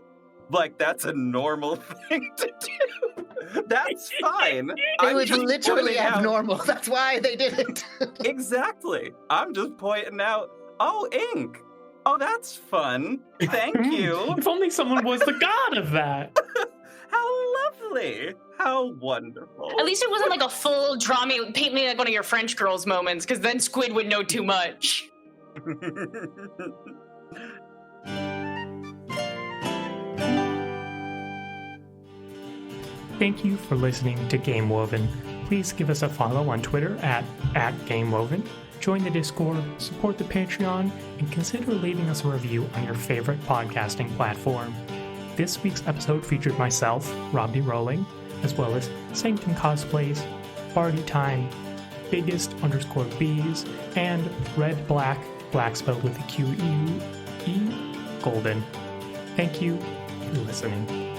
Like, that's a normal thing to do. That's fine. It was just literally pointing out- abnormal. That's why they did it. Exactly. I'm just pointing out, oh, ink. Oh, that's fun. Thank you. If only someone was the god of that. How lovely. How wonderful. At least it wasn't like a full draw me, paint me like one of your French girls moments, because then Squid would know too much. Thank you for listening to Game Woven. Please give us a follow on Twitter at GameWoven. Join the Discord, support the Patreon, and consider leaving us a review on your favorite podcasting platform. This week's episode featured myself, Robbie Rowling, as well as Sanctum Cosplays, Barty Time, Biggest_Beaz, and Red Black, black spelled with a Q-E-U-E, Golden. Thank you for listening.